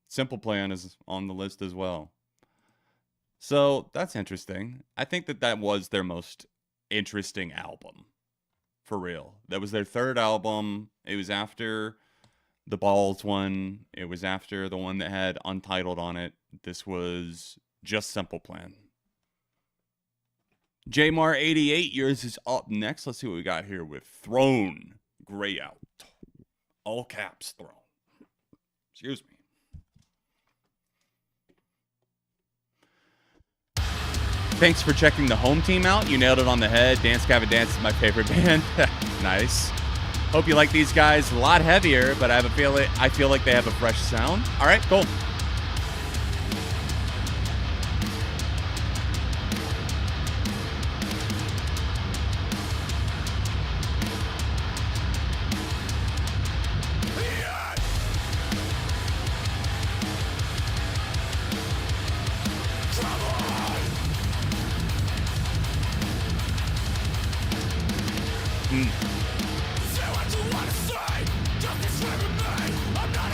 Simple Plan is on the list as well. So that's interesting. I think that was their most interesting album. For real. That was their third album. It was after the Balls one. It was after the one that had Untitled on it. This was just Simple Plan. Jmar88, yours is up next. Let's see what we got here with Throne. Gray Out. All caps, Throne. Excuse me. Thanks for checking the home team out. You nailed it on the head. Dance Gavin Dance is my favorite band. Nice. Hope you like these guys. A lot heavier, but I feel like they have a fresh sound. All right, cool.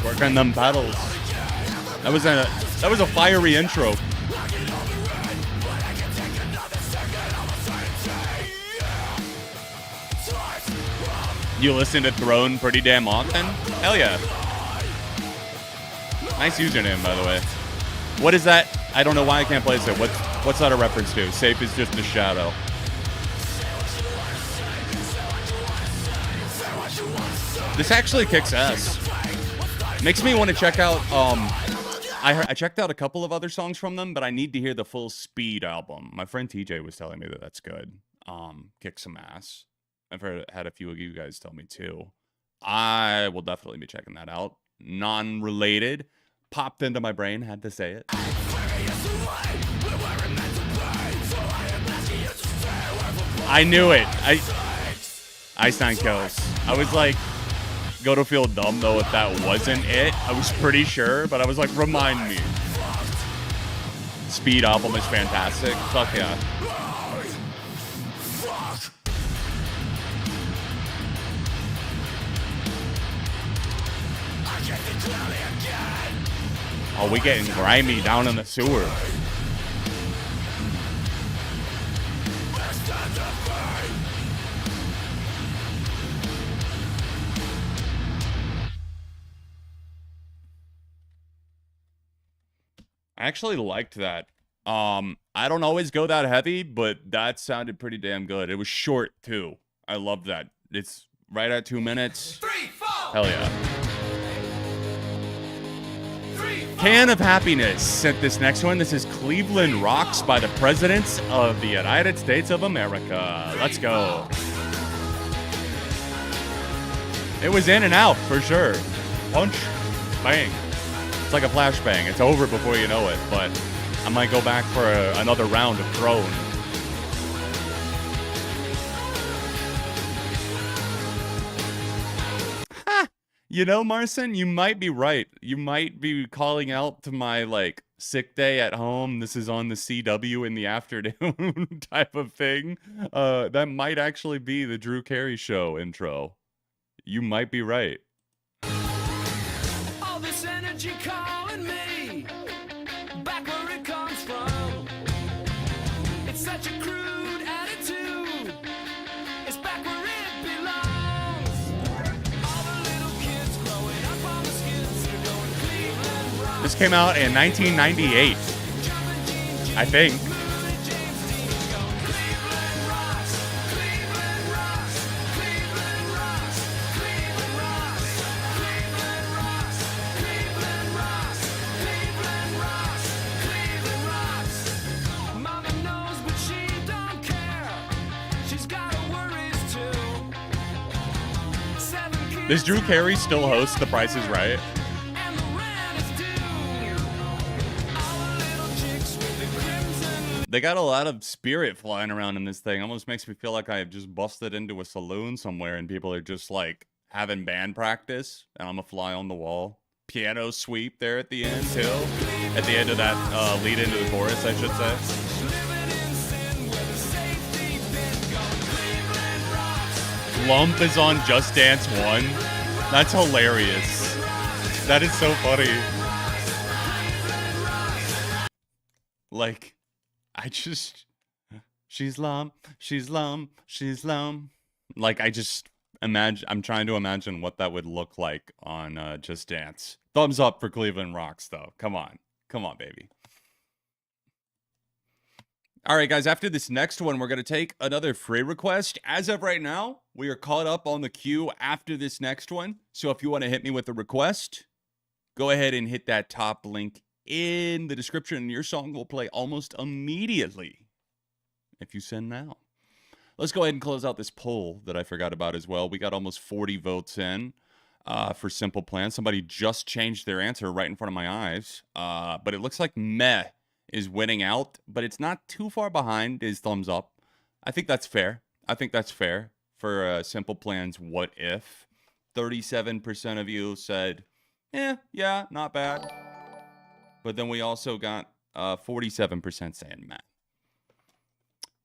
Working them pedals. That was a fiery intro. You listen to Throne pretty damn often? Hell yeah. Nice username, by the way. What is that? I don't know why I can't place it. What's that a reference to? Safe is just a shadow. This actually kicks ass. Makes me want to check out, I checked out a couple of other songs from them, but I need to hear the full Speed album. My friend TJ was telling me that that's good. Kicks some ass. I've had a few of you guys tell me too. I will definitely be checking that out. Non-related. Popped into my brain, had to say it. I knew it. Ice Nine Kills. I was like, go to feel dumb though if that wasn't it. I was pretty sure, but I was like, remind me. Speed album is fantastic. Fuck yeah. Oh, we getting grimy down in the sewer. I actually liked that. I don't always go that heavy, but that sounded pretty damn good. It was short too. I love that. It's right at 2 minutes. 3, 4. Hell yeah. Can of Happiness sent this next one. This is Cleveland Rocks by the Presidents of the United States of America. Let's go. It was in and out for sure. Punch, bang. It's like a flashbang. It's over before you know it, but I might go back for another round of Throne. You know, Marcin, you might be right. You might be calling out to my, like, sick day at home. This is on the CW in the afternoon type of thing. That might actually be the Drew Carey Show intro. You might be right. All this energy calling me back where it comes from. It's such a crude attitude. It's back where it belongs. All the little kids growing up on the skids, they're going Cleveland Rocks. This came out in 1998, I think. Does Drew Carey still host The Price is Right? and the rent is due. All the little chicks with the crimson. They got a lot of spirit flying around in this thing. Almost makes me feel like I have just busted into a saloon somewhere and people are just like having band practice and I'm a fly on the wall. Piano sweep there at the end too. At the end of that lead into the chorus, I should say. Living in sin with a safety pin gone. Cleveland rocks. Lump is on Just Dance 1. That's hilarious. That is so funny. Like, I just... She's lump, she's lump, she's lump. Like, I just imagine... I'm trying to imagine what that would look like on Just Dance. Thumbs up for Cleveland Rocks, though. Come on. Come on, baby. All right, guys, after this next one, we're going to take another free request. As of right now, we are caught up on the queue after this next one. So if you want to hit me with a request, go ahead and hit that top link in the description. Your song will play almost immediately if you send now. Let's go ahead and close out this poll that I forgot about as well. We got almost 40 votes in for Simple Plan. Somebody just changed their answer right in front of my eyes. But it looks like Meh is winning out, but it's not too far behind his thumbs up. I think that's fair. I think that's fair for Simple Plan's What If. 37% of you said, yeah, not bad. But then we also got 47% saying Matt.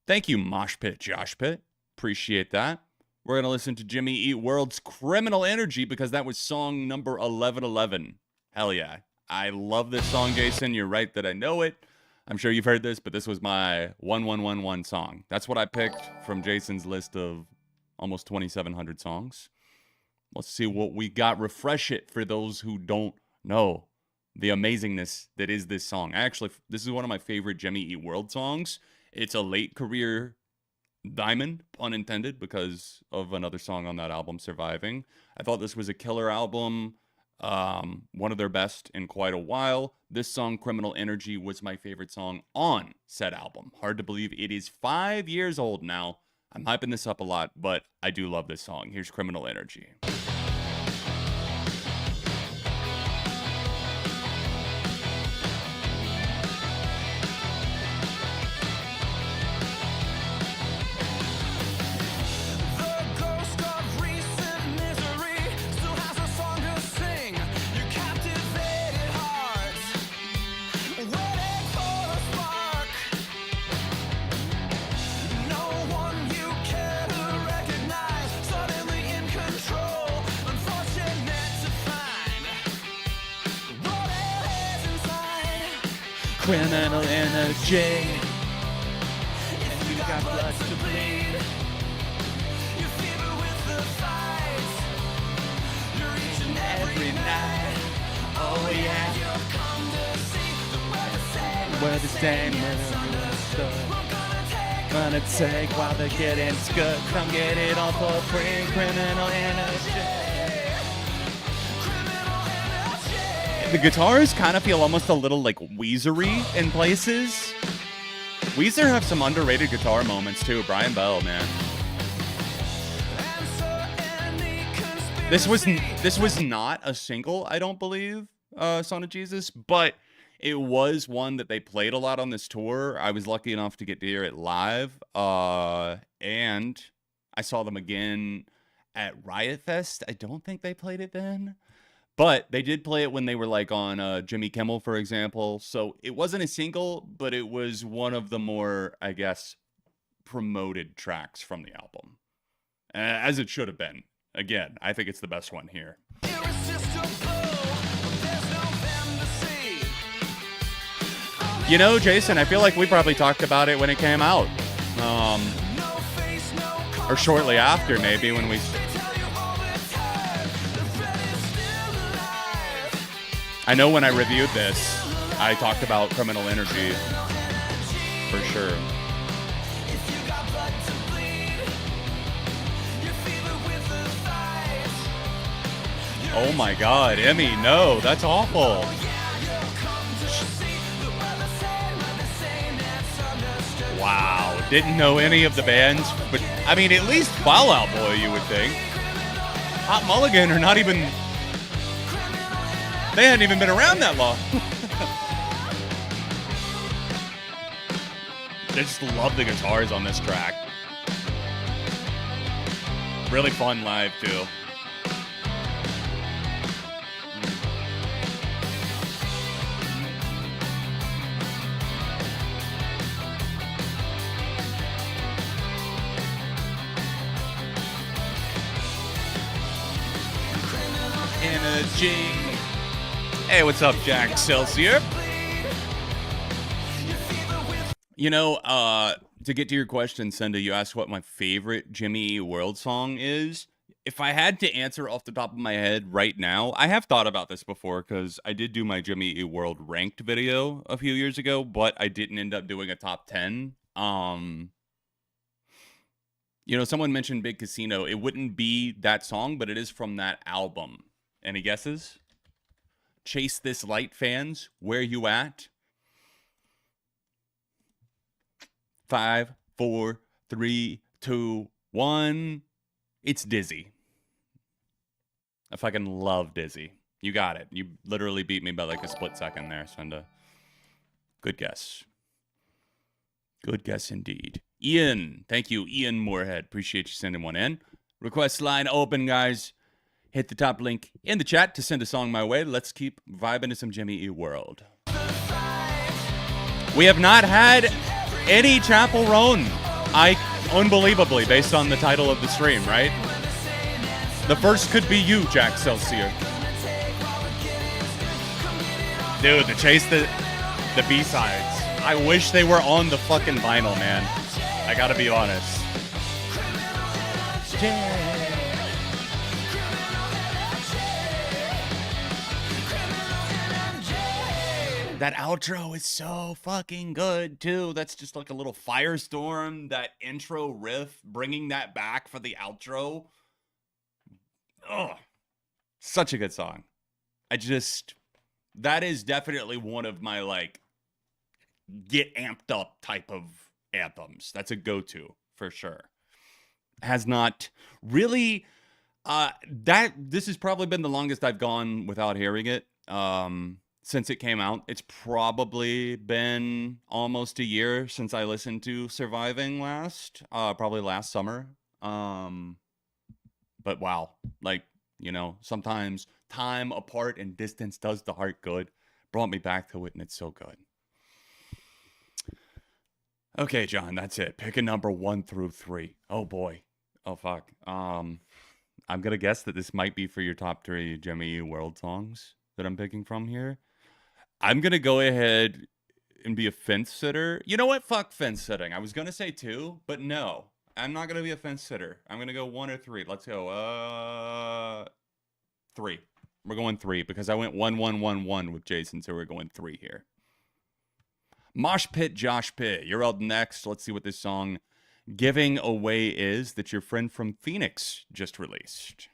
Thank you, Mosh Pit Josh Pit. Appreciate that. We're going to listen to Jimmy Eat World's Criminal Energy because that was song number 1111. Hell yeah. I love this song, Jason. You're right that I know it. I'm sure you've heard this, but this was my 1111 song. That's what I picked from Jason's list of almost 2,700 songs. Let's see what we got. Refresh it for those who don't know the amazingness that is this song. Actually, this is one of my favorite Jimmy Eat World songs. It's a late career diamond, pun intended, because of another song on that album, Surviving. I thought this was a killer album. One of their best in quite a while. This song, Criminal Energy, was my favorite song on said album. Hard to believe it is 5 years old now. I'm hyping this up a lot, but I do love this song. Here's Criminal Energy. The ghost of recent misery still has a song to sing. Your captivated hearts, waiting for a spark. No one you care to recognize, suddenly in control. Unfortunate to find what it is inside. Criminal Energy. If you got blood to bleed, you fever with the fight. You're each and every night. Oh yeah, you'll come to see that we're the same. We're gonna take while they're getting good. Come get it all for free. Criminal Energy. criminal energy. The guitars kind of feel almost a little like Weezer-y in places. Weezer have some underrated guitar moments too. Brian Bell, man. Answer any conspiracy. This was not a single, I don't believe, Son of Jesus, but it was one that they played a lot on this tour. I was lucky enough to get to hear it live, and I saw them again at Riot Fest. I don't think they played it then, but they did play it when they were like on Jimmy Kimmel, for example. So it wasn't a single, but it was one of the more, I guess, promoted tracks from the album, as it should have been. Again, I think it's the best one here. Irresistible, there's no them to see. You know, Jason, I feel like we probably talked about it when it came out. No face, no cause. Or shortly after, maybe, when we... Tell you all the time, the threat is still alive. I know when I reviewed this, I talked about Criminal Energy, for sure. If you got blood to bleed, you fever with the fight. Oh my god, Emmy, no, that's awful. Yeah, you'll come to see that we're the same, that's understood. Wow, didn't know any of the bands, but I mean, at least Fall Out Boy, you would think. Hot Mulligan are not even... They hadn't even been around that long. I just love the guitars on this track. Really fun live, too. Energy. Hey, what's up, Jack Celsius? You know, to get to your question, Senda, you asked what my favorite Jimmy Eat World song is. If I had to answer off the top of my head right now, I have thought about this before because I did do my Jimmy Eat World ranked video a few years ago, but I didn't end up doing a top 10. You know, someone mentioned Big Casino. It wouldn't be that song, but it is from that album. Any guesses? Chase This Light fans, where you at? 5, 4, 3, 2, 1. It's Dizzy. I fucking love Dizzy. You got it. You literally beat me by like a split second there, Senda. Good guess. Good guess indeed. Ian. Thank you, Ian Moorhead. Appreciate you sending one in. Request line open, guys. Hit the top link in the chat to send a song my way. Let's keep vibing to some Jimmy Eat World. We have not had any Chapel Roan. Unbelievably, based on the title of the stream, right? The first could be you, Jack Celsius. Dude, to chase the B-sides. I wish they were on the fucking vinyl, man. I gotta be honest. That outro is so fucking good, too. That's just like a little firestorm. That intro riff, bringing that back for the outro. Oh, such a good song. That is definitely one of my, like, get amped up type of anthems. That's a go-to, for sure. Has not really, this has probably been the longest I've gone without hearing it. Since it came out. It's probably been almost a year since I listened to Surviving last, probably last summer. But wow, like, you know, sometimes time apart and distance does the heart good. Brought me back to it, and it's so good. Okay, John, that's it. Pick a number 1 through 3. Oh boy. Oh fuck. I'm gonna guess that this might be for your top 3 Jimmy Eat World songs that I'm picking from here. I'm going to go ahead and be a fence sitter. You know what? Fuck fence sitting. I was going to say 2, but no. I'm not going to be a fence sitter. I'm going to go 1 or 3. Let's go 3. We're going 3 because I went 1, 1, 1, 1 with Jason, so we're going 3 here. Mosh Pit Josh Pitt. You're up next. Let's see what this song Giving Away is that your friend from Phoenix just released.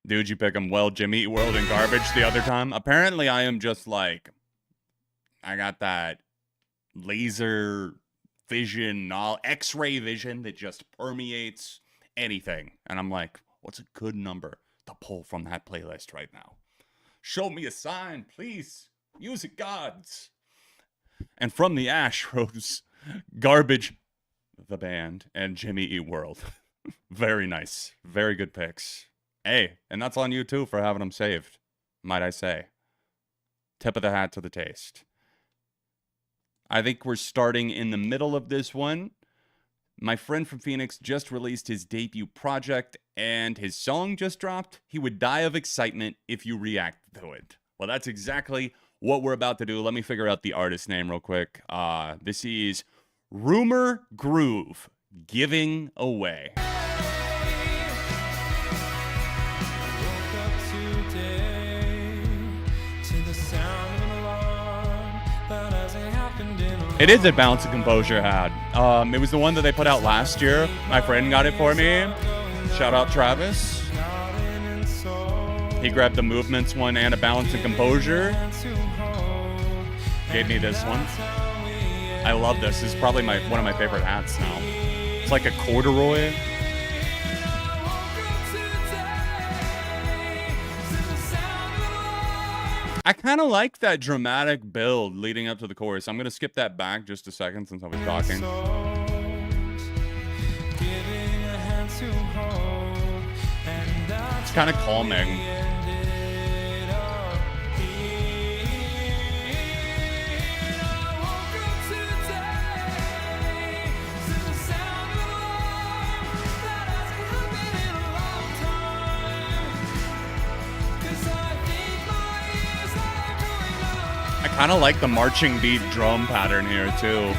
Dude, you pick them well. Jimmy Eat World and Garbage the other time. Apparently, I am just like, I got that laser vision, X-ray vision that just permeates anything. And I'm like, what's a good number to pull from that playlist right now? Show me a sign, please. Music gods. And from the ash rose Garbage, the band, and Jimmy Eat World. Very nice. Very good picks. Hey, and that's on you too for having them saved, might I say. Tip of the hat to the taste. I think we're starting in the middle of this one. My friend from Phoenix just released his debut project, and his song just dropped. He would die of excitement if you react to it. Well, that's exactly what we're about to do. Let me figure out the artist name real quick. This is Rumor Groove, Giving Away. It is a bounce and composure had. It was the one that they put out last year. My friend got it for me. Shout out Travis. He grabbed the movements one and a balance and composure. Gave me this one. I love this. This is probably one of my favorite hats now. like a corduroy. I kind of like that dramatic build leading up to the chorus. I'm going to skip that back just a second since I was talking. It's kind of calming. I kind of like the marching beat drum pattern here too.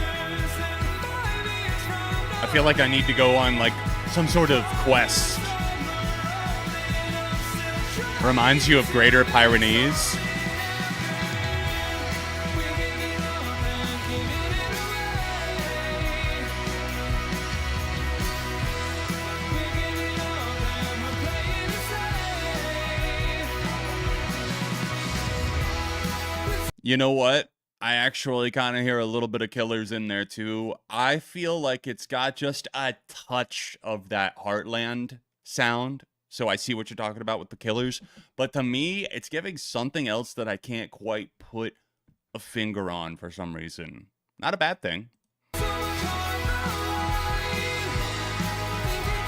I feel like I need to go on like some sort of quest. Reminds you of Greater Pyrenees. You know what? I actually kind of hear a little bit of Killers in there too. I feel like it's got just a touch of that Heartland sound. So I see what you're talking about with the Killers. But to me, it's giving something else that I can't quite put a finger on for some reason. Not a bad thing.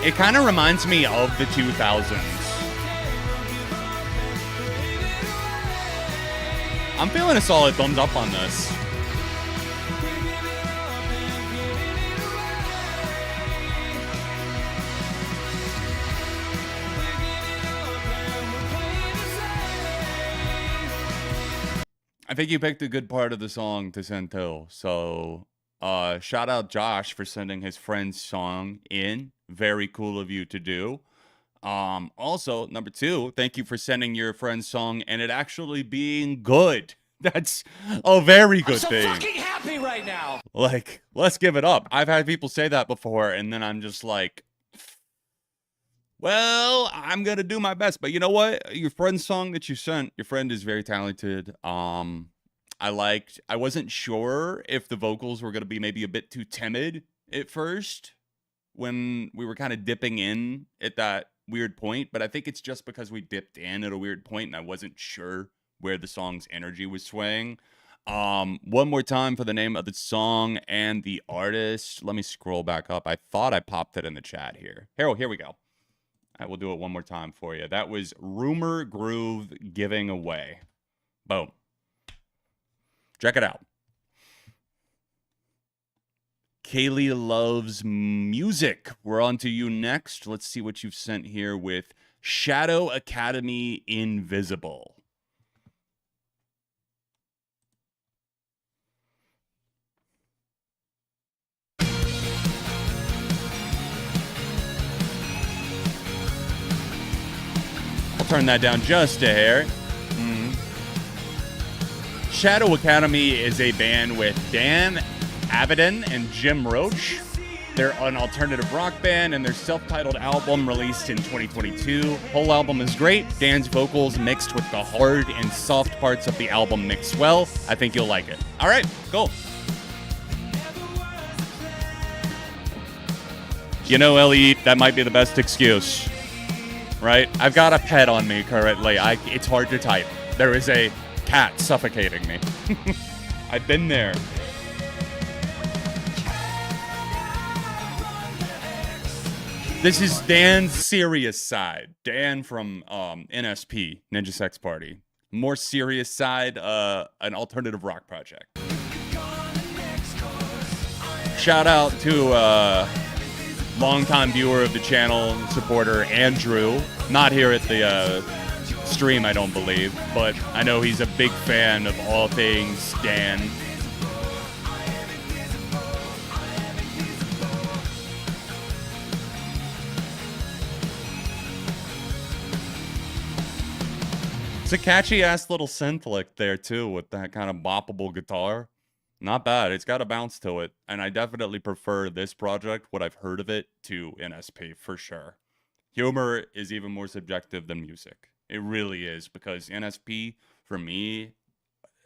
It kind of reminds me of the 2000s. I'm feeling a solid thumbs up on this. I think you picked a good part of the song to send too. So, shout out Josh for sending his friend's song in. Very cool of you to do. Also, number 2, thank you for sending your friend's song and it actually being good. That's a very good thing. I'm so fucking happy right now. Like, let's give it up. I've had people say that before, and then I'm just like, well, I'm gonna do my best. But you know what? Your friend's song that you sent, your friend is very talented. I wasn't sure if the vocals were gonna be maybe a bit too timid at first when we were kind of dipping in at that weird point, but I think it's just because we dipped in at a weird point and I wasn't sure where the song's energy was swaying. One more time for the name of the song and the artist. Let me scroll back up. I thought I popped it in the chat here. Here we go. I will do it one more time for you. That was Rumor Groove Giving Away. Boom. Check it out. Kaylee loves music. We're on to you next. Let's see what you've sent here with Shadow Academy Invisible. I'll turn that down just a hair. Shadow Academy is a band with Dan Avedon and Jim Roach. They're an alternative rock band, and their self-titled album released in 2022. Whole album is great. Dan's vocals mixed with the hard and soft parts of the album mix well. I think you'll like it. All right, cool. You know, Ellie, that might be the best excuse, right? I've got a pet on me currently. It's hard to type. There is a cat suffocating me. I've been there. This is Dan's serious side. Dan from NSP, Ninja Sex Party. More serious side, an alternative rock project. Shout out to longtime viewer of the channel, supporter Andrew. Not here at the stream, I don't believe, but I know he's a big fan of all things Dan. It's a catchy-ass little synth lick there, too, with that kind of boppable guitar. Not bad. It's got a bounce to it, and I definitely prefer this project, what I've heard of it, to NSP, for sure. Humor is even more subjective than music. It really is, because NSP, for me,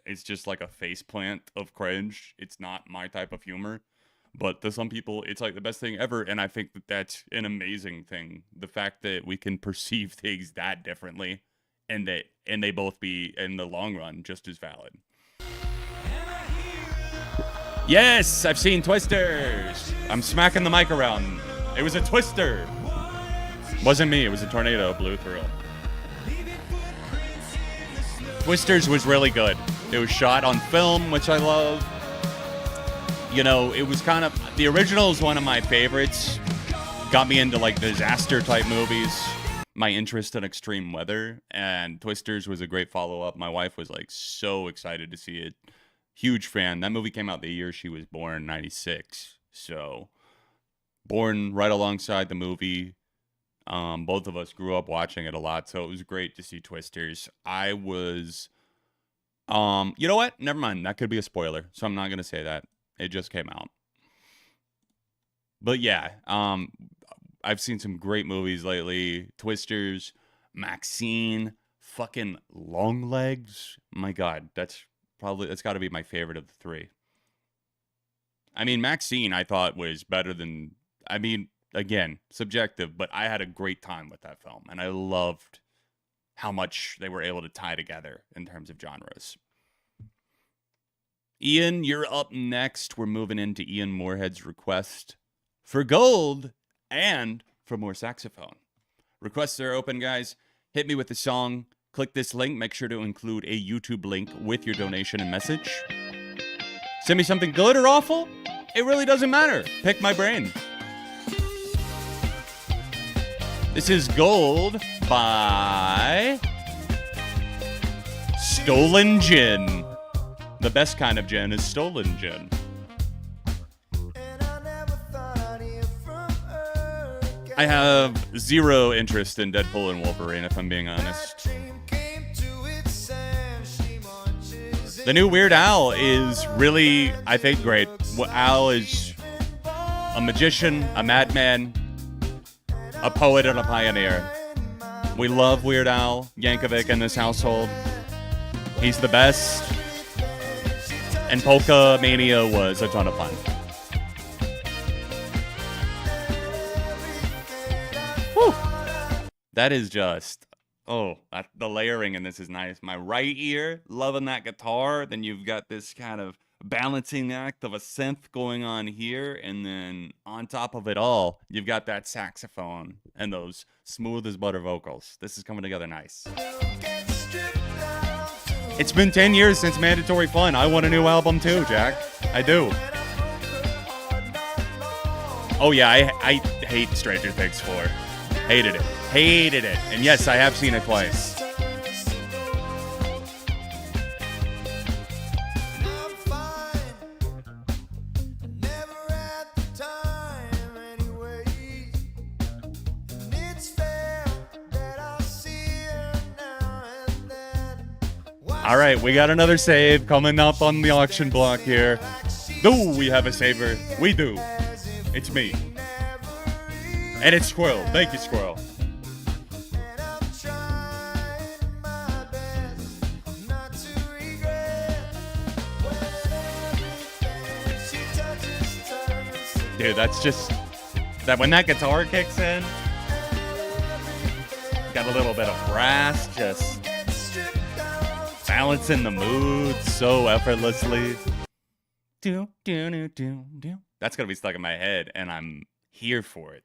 it's just like a faceplant of cringe. It's not my type of humor. But to some people, it's like the best thing ever. And I think that that's an amazing thing. The fact that we can perceive things that differently and they both be, in the long run, just as valid. Yes, I've seen Twisters. I'm smacking the mic around. It was a twister. Wasn't me. It was a tornado. Blew through. Twisters was really good. It was shot on film, which I love. You know, it was kind of... The original is one of my favorites. Got me into, like, disaster-type movies. My interest in extreme weather. And Twisters was a great follow-up. My wife was, like, so excited to see it. Huge fan. That movie came out the year she was born, 96. So, born right alongside the movie. Both of us grew up watching it a lot, so it was great to see Twisters. I was... you know what? Never mind. That could be a spoiler, so I'm not going to say that. It just came out. But yeah, I've seen some great movies lately. Twisters, Maxine, fucking Longlegs. My God, that's got to be my favorite of the three. I mean, Maxine I thought was better than, I mean, again, subjective, but I had a great time with that film, and I loved how much they were able to tie together in terms of genres. Ian, you're up next. We're moving into Ian Moorhead's request for gold and for more saxophone. Requests are open, guys. Hit me with the song. Click this link. Make sure to include a YouTube link with your donation and message. Send me something good or awful. It really doesn't matter. Pick my brain. This is Gold by Stolen Gin. The best kind of gin is stolen gin. I have zero interest in Deadpool and Wolverine, if I'm being honest. The new Weird Al is really, I think, great. Al is a magician, a madman, a poet, and a pioneer. We love Weird Al Yankovic in this household. He's the best. And Polka Mania was a ton of fun. Whew. That is just... the layering in this is nice. My right ear, loving that guitar. Then you've got this kind of balancing act of a synth going on here. And then on top of it all, you've got that saxophone and those smooth as butter vocals. This is coming together nice. It's been 10 years since Mandatory Fun. I want a new album too, Jack. I do. Oh yeah, I hate Stranger Things 4. Hated it. Hated it. And yes, I have seen it twice. All right, we got another save coming up on the auction block here. Do we have a saver? We do. It's me. And it's Squirrel. Thank you, Squirrel. Dude, that's just... that when that guitar kicks in, got a little bit of brass, just... balancing the mood so effortlessly. That's gonna be stuck in my head, and I'm here for it.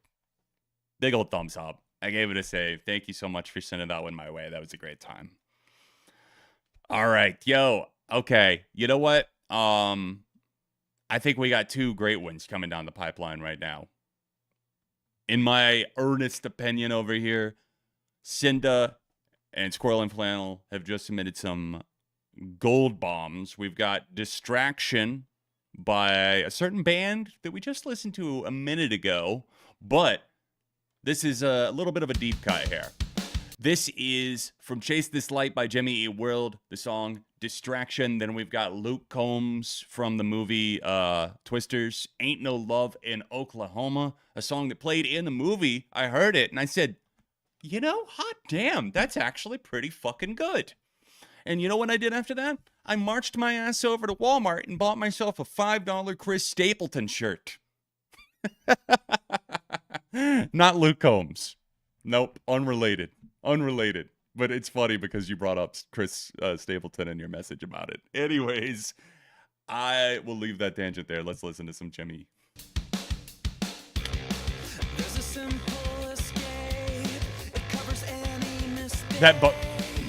Big old thumbs up. I gave it a save. Thank you so much for sending that one my way. That was a great time. All right, yo. Okay, you know what? I think we got two great ones coming down the pipeline right now. In my earnest opinion over here, Cinda and Squirrel and Flannel have just submitted some gold bombs. We've got Distraction by a certain band that we just listened to a minute ago, but this is a little bit of a deep cut here. This is from Chase This Light by Jimmy Eat World, the song Distraction. Then we've got Luke Combs from the movie Twisters, Ain't No Love in Oklahoma, a song that played in the movie. I heard it and I said, you know, hot damn, that's actually pretty fucking good. And you know what I did after that? I marched my ass over to Walmart and bought myself a $5 Chris Stapleton shirt. Not Luke Combs. Nope, unrelated. Unrelated. But it's funny because you brought up Chris Stapleton in your message about it. Anyways, I will leave that tangent there. Let's listen to some Jimmy. There's a simple escape. It covers any mistake.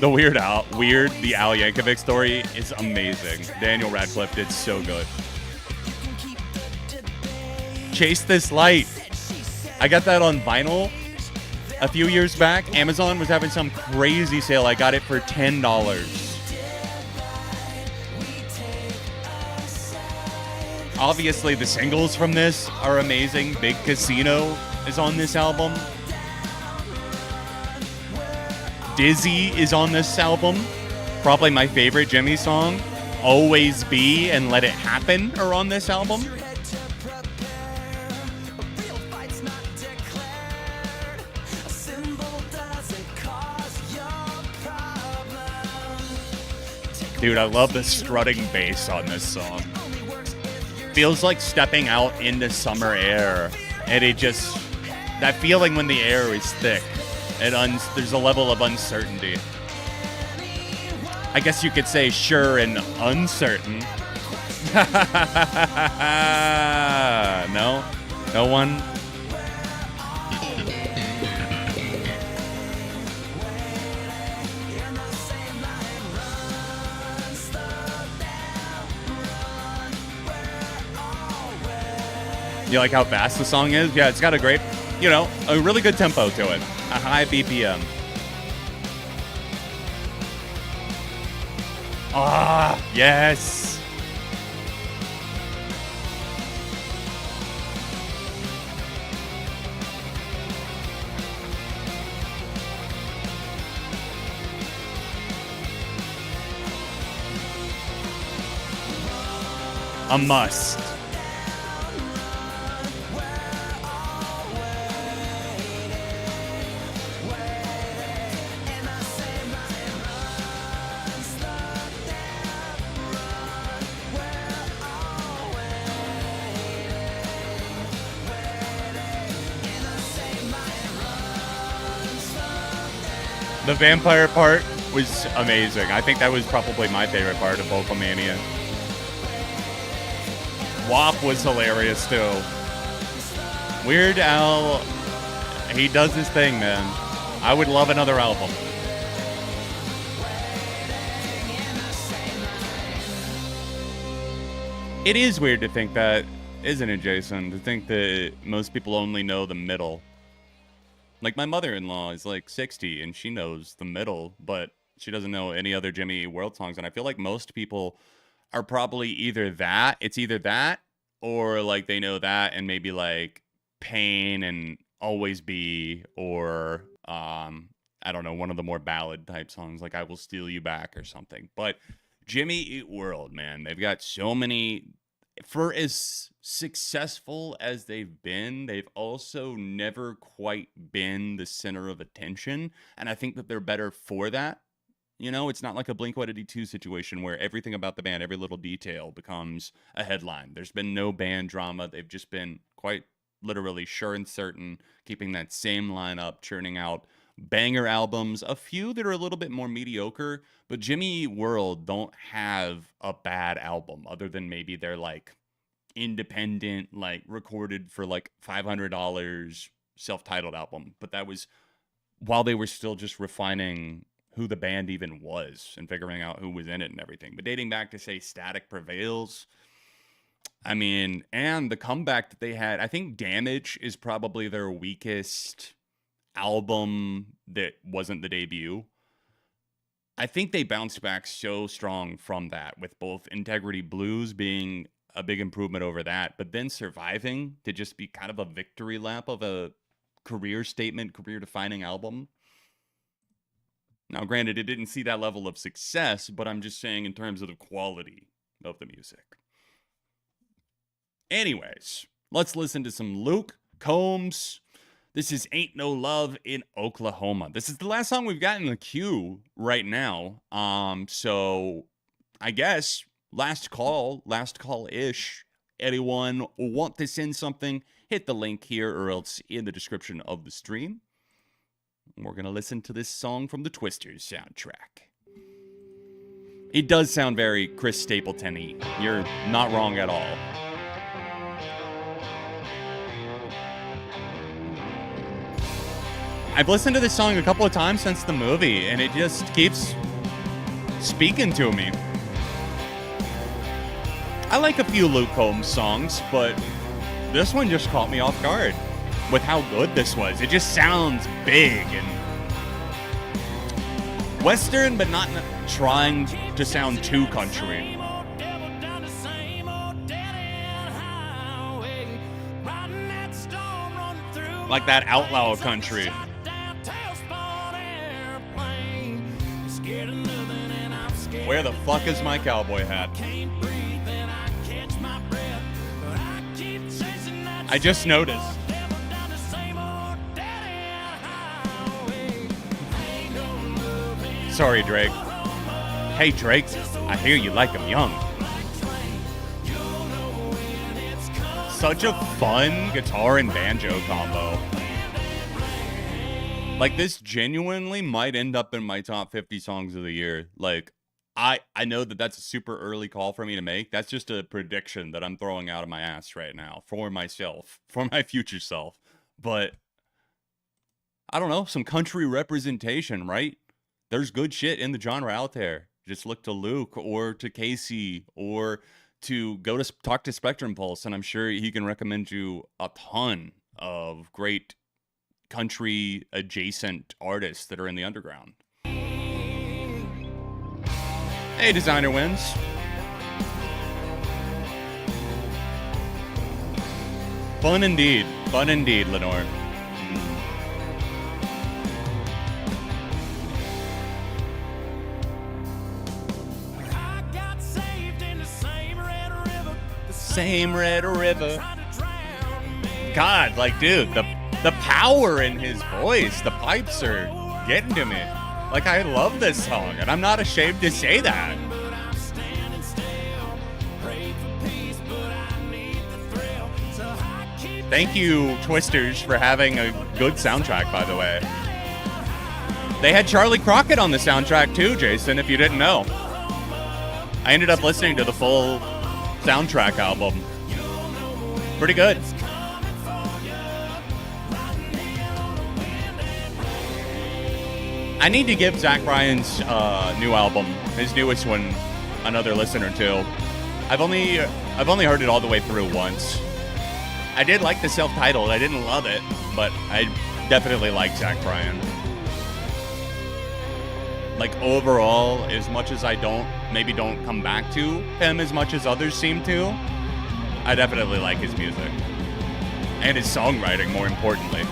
The Weird, the Al Yankovic story is amazing. Daniel Radcliffe did so good. You can keep the debate. Chase This Light. I got that on vinyl a few years back. Amazon was having some crazy sale. I got it for $10. Obviously, the singles from this are amazing. Big Casino is on this album. Dizzy is on this album. Probably my favorite Jimmy song. Always Be and Let It Happen are on this album. Dude, I love the strutting bass on this song. Feels like stepping out into summer air. And it just, that feeling when the air is thick. And there's a level of uncertainty. I guess you could say sure and uncertain. No? No one? You like how fast the song is? Yeah, it's got a great, a really good tempo to it. A high BPM. Ah, yes. A must. The vampire part was amazing. I think that was probably my favorite part of Vocalmania. WAP was hilarious too. Weird Al, he does his thing, man. I would love another album. It is weird to think that, isn't it, Jason? To think that most people only know the middle. Like, my mother-in-law is like 60 and she knows the middle, but she doesn't know any other Jimmy Eat World songs. And I feel like most people are probably either that or like they know that and maybe like Pain and Always Be, or I don't know, one of the more ballad type songs like I Will Steal You Back or something. But Jimmy Eat World, man, they've got so many. For as successful as they've been, they've also never quite been the center of attention. And I think that they're better for that. It's not like a Blink-182 situation where everything about the band, every little detail becomes a headline. There's been no band drama. They've just been quite literally sure and certain, keeping that same lineup, churning out banger albums, a few that are a little bit more mediocre, but Jimmy Eat World don't have a bad album other than maybe they're like independent, like recorded for like $500 self-titled album. But that was while they were still just refining who the band even was and figuring out who was in it and everything. But dating back to, say, Static Prevails, I mean, and the comeback that they had, I think Damage is probably their weakest album that wasn't the debut. I think they bounced back so strong from that, with both Integrity Blues being a big improvement over that, but then Surviving to just be kind of a victory lap of a career statement, career defining album. Now, granted, it didn't see that level of success, but I'm just saying in terms of the quality of the music. Anyways, let's listen to some Luke Combs. This is Ain't No Love in Oklahoma. This is the last song we've got in the queue right now. So I guess last call-ish. Anyone want to send something, hit the link here or else in the description of the stream. We're going to listen to this song from the Twisters soundtrack. It does sound very Chris Stapleton-y. You're not wrong at all. I've listened to this song a couple of times since the movie, and it just keeps speaking to me. I like a few Luke Combs songs, but this one just caught me off guard with how good this was. It just sounds big and Western, but not trying to sound too country. Like that outlaw country. Where the fuck is my cowboy hat? I just noticed. Sorry, Drake. Hey, Drake, I hear you like him young. Such a fun guitar and banjo combo. Like, this genuinely might end up in my top 50 songs of the year. Like, I know that that's a super early call for me to make. That's just a prediction that I'm throwing out of my ass right now for myself, for my future self. But, I don't know, some country representation, right? There's good shit in the genre out there. Just look to Luke or to Casey or to go to talk to Spectrum Pulse, and I'm sure he can recommend you a ton of great country adjacent artists that are in the underground. Hey, Designer wins. Fun indeed, Lenore. Same red river. God, like, dude, the power in his voice, the pipes are getting to me. Like, I love this song, and I'm not ashamed to say that. Thank you, Twisters, for having a good soundtrack, by the way. They had Charlie Crockett on the soundtrack, too, Jason, if you didn't know. I ended up listening to the full soundtrack album. Pretty good. I need to give Zach Bryan's new album, his newest one, another listen or two. I've only heard it all the way through once. I did like the self-titled. I didn't love it, but I definitely like Zach Bryan. Like, overall, as much as I don't come back to him as much as others seem to, I definitely like his music. And his songwriting, more importantly.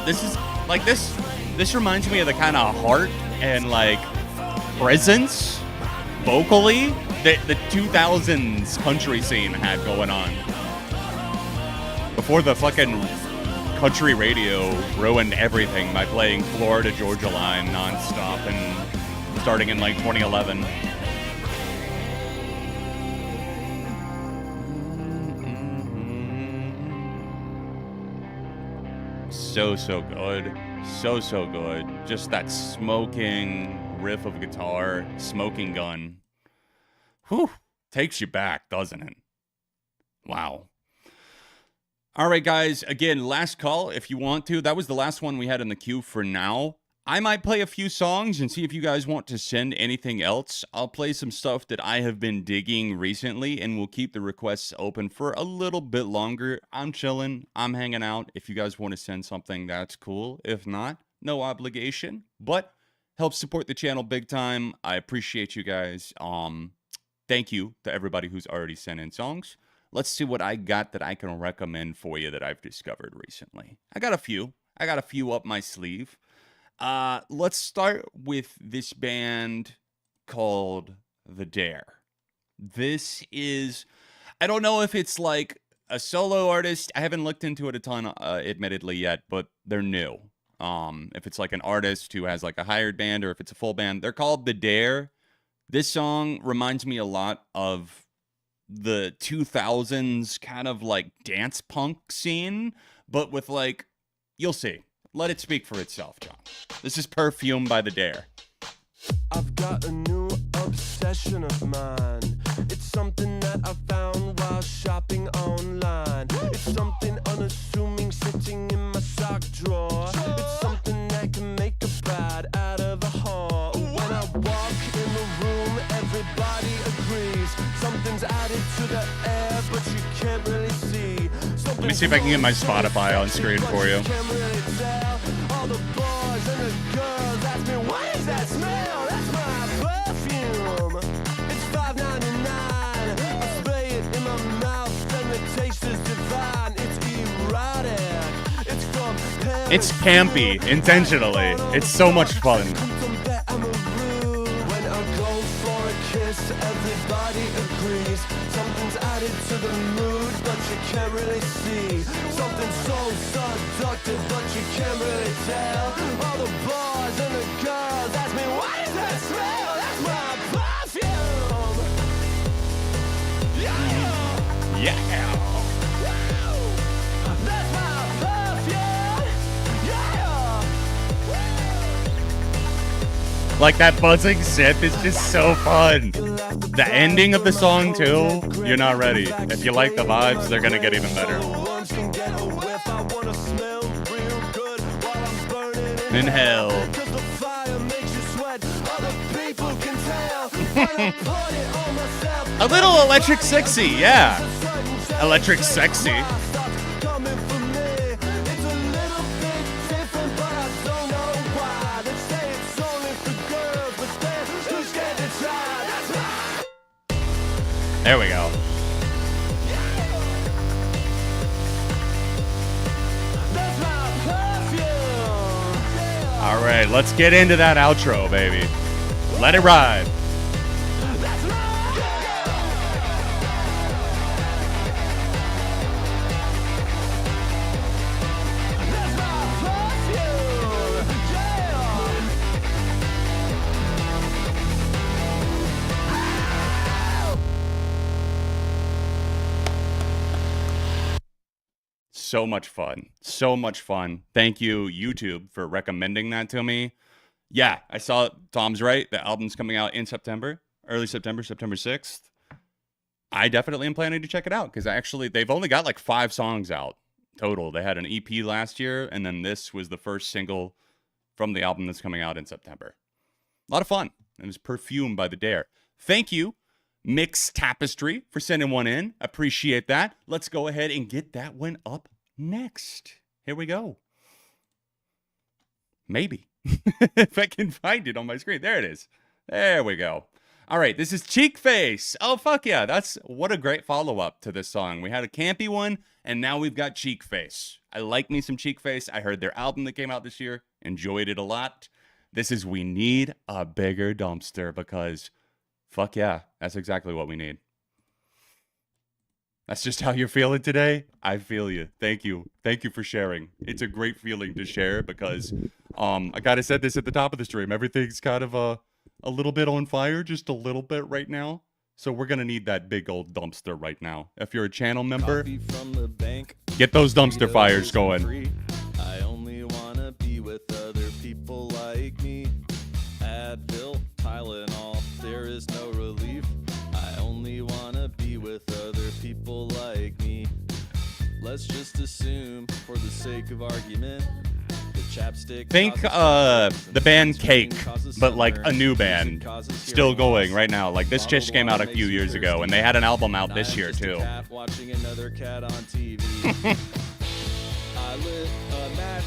This is, like, this reminds me of the kind of heart and, like, presence, vocally, that the 2000s country scene had going on. Before the fucking country radio ruined everything by playing Florida Georgia Line nonstop and starting in, like, 2011. So good. So good. Just that smoking riff of guitar, smoking gun. Whew. Takes you back, doesn't it? Wow. All right, guys. Again, last call if you want to. That was the last one we had in the queue for now. I might play a few songs and see if you guys want to send anything else. I'll play some stuff that I have been digging recently, and we'll keep the requests open for a little bit longer. I'm chilling. I'm hanging out. If you guys want to send something, that's cool. If not, no obligation. But helps support the channel big time. I appreciate you guys. Thank you to everybody who's already sent in songs. Let's see what I got that I can recommend for you that I've discovered recently. I got a few up my sleeve. Let's start with this band called The Dare. This is, I don't know if it's like a solo artist. I haven't looked into it a ton, admittedly yet, but they're new. If it's like an artist who has like a hired band or if it's a full band, they're called The Dare. This song reminds me a lot of the 2000s kind of like dance punk scene, but with like, you'll see. Let it speak for itself, John. This is Perfume by The Dare. I've got a new obsession of mine. It's something that I found while shopping online. It's something unassuming sitting in my sock drawer. It's something that can make a bride out of a whore. When I walk in the room, everybody agrees. Something's added to the air, but you can't really see. Let me see if I can get my Spotify on screen for you. All the boys and the girls ask me, what is that smell? That's my perfume. It's $5.99. I spray it in my mouth and the taste is divine. It's erotic. It's from Paris. It's campy, intentionally. It's so much fun. When I go for a kiss, everybody agrees. Something's added to the mood, but you can't really see. Something so seductive, but you can't really tell. All the boys and the girls ask me, what is that smell? That's my perfume. Yeah. Yeah. Woo! That's my perfume. Yeah. Like that buzzing sip is just so fun. The ending of the song too, you're not ready. If you like the vibes, they're gonna get even better. Inhale. A little electric sexy, yeah. Electric sexy. There we go. All right, let's get into that outro, baby. Let it ride. So much fun. So much fun. Thank you, YouTube, for recommending that to me. Yeah, I saw it. Tom's right. The album's coming out in September, early September, September 6th. I definitely am planning to check it out because they've only got like 5 songs out total. They had an EP last year, and then this was the first single from the album that's coming out in September. A lot of fun. It was Perfume by The Dare. Thank you, Mix Tapestry, for sending one in. Appreciate that. Let's go ahead and get that one up next. Here we go. Maybe. If I can find it on my screen. There it is. There we go. All right, this is Cheek Face. Oh, fuck yeah. What a great follow-up to this song. We had a campy one, and now we've got Cheek Face. I like me some Cheek Face. I heard their album that came out this year. Enjoyed it a lot. This is We Need a Bigger Dumpster because, fuck yeah, that's exactly what we need. That's just how you're feeling today? I feel you. Thank you. Thank you for sharing. It's a great feeling to share because I kind of said this at the top of the stream. Everything's kind of a little bit on fire, just a little bit right now. So we're going to need that big old dumpster right now. If you're a channel member, get those dumpster fires going. I only want to be with other people like me. Advil, Tylenol, there is no relief. I only want to be with other people like me. Let's just assume, for the sake of argument, the chapstick. Think the band Cake, but like a new band, still going right now. Like this just came out a few years ago, and they had an album out this year too. Watching another cat on TV. I lit a match.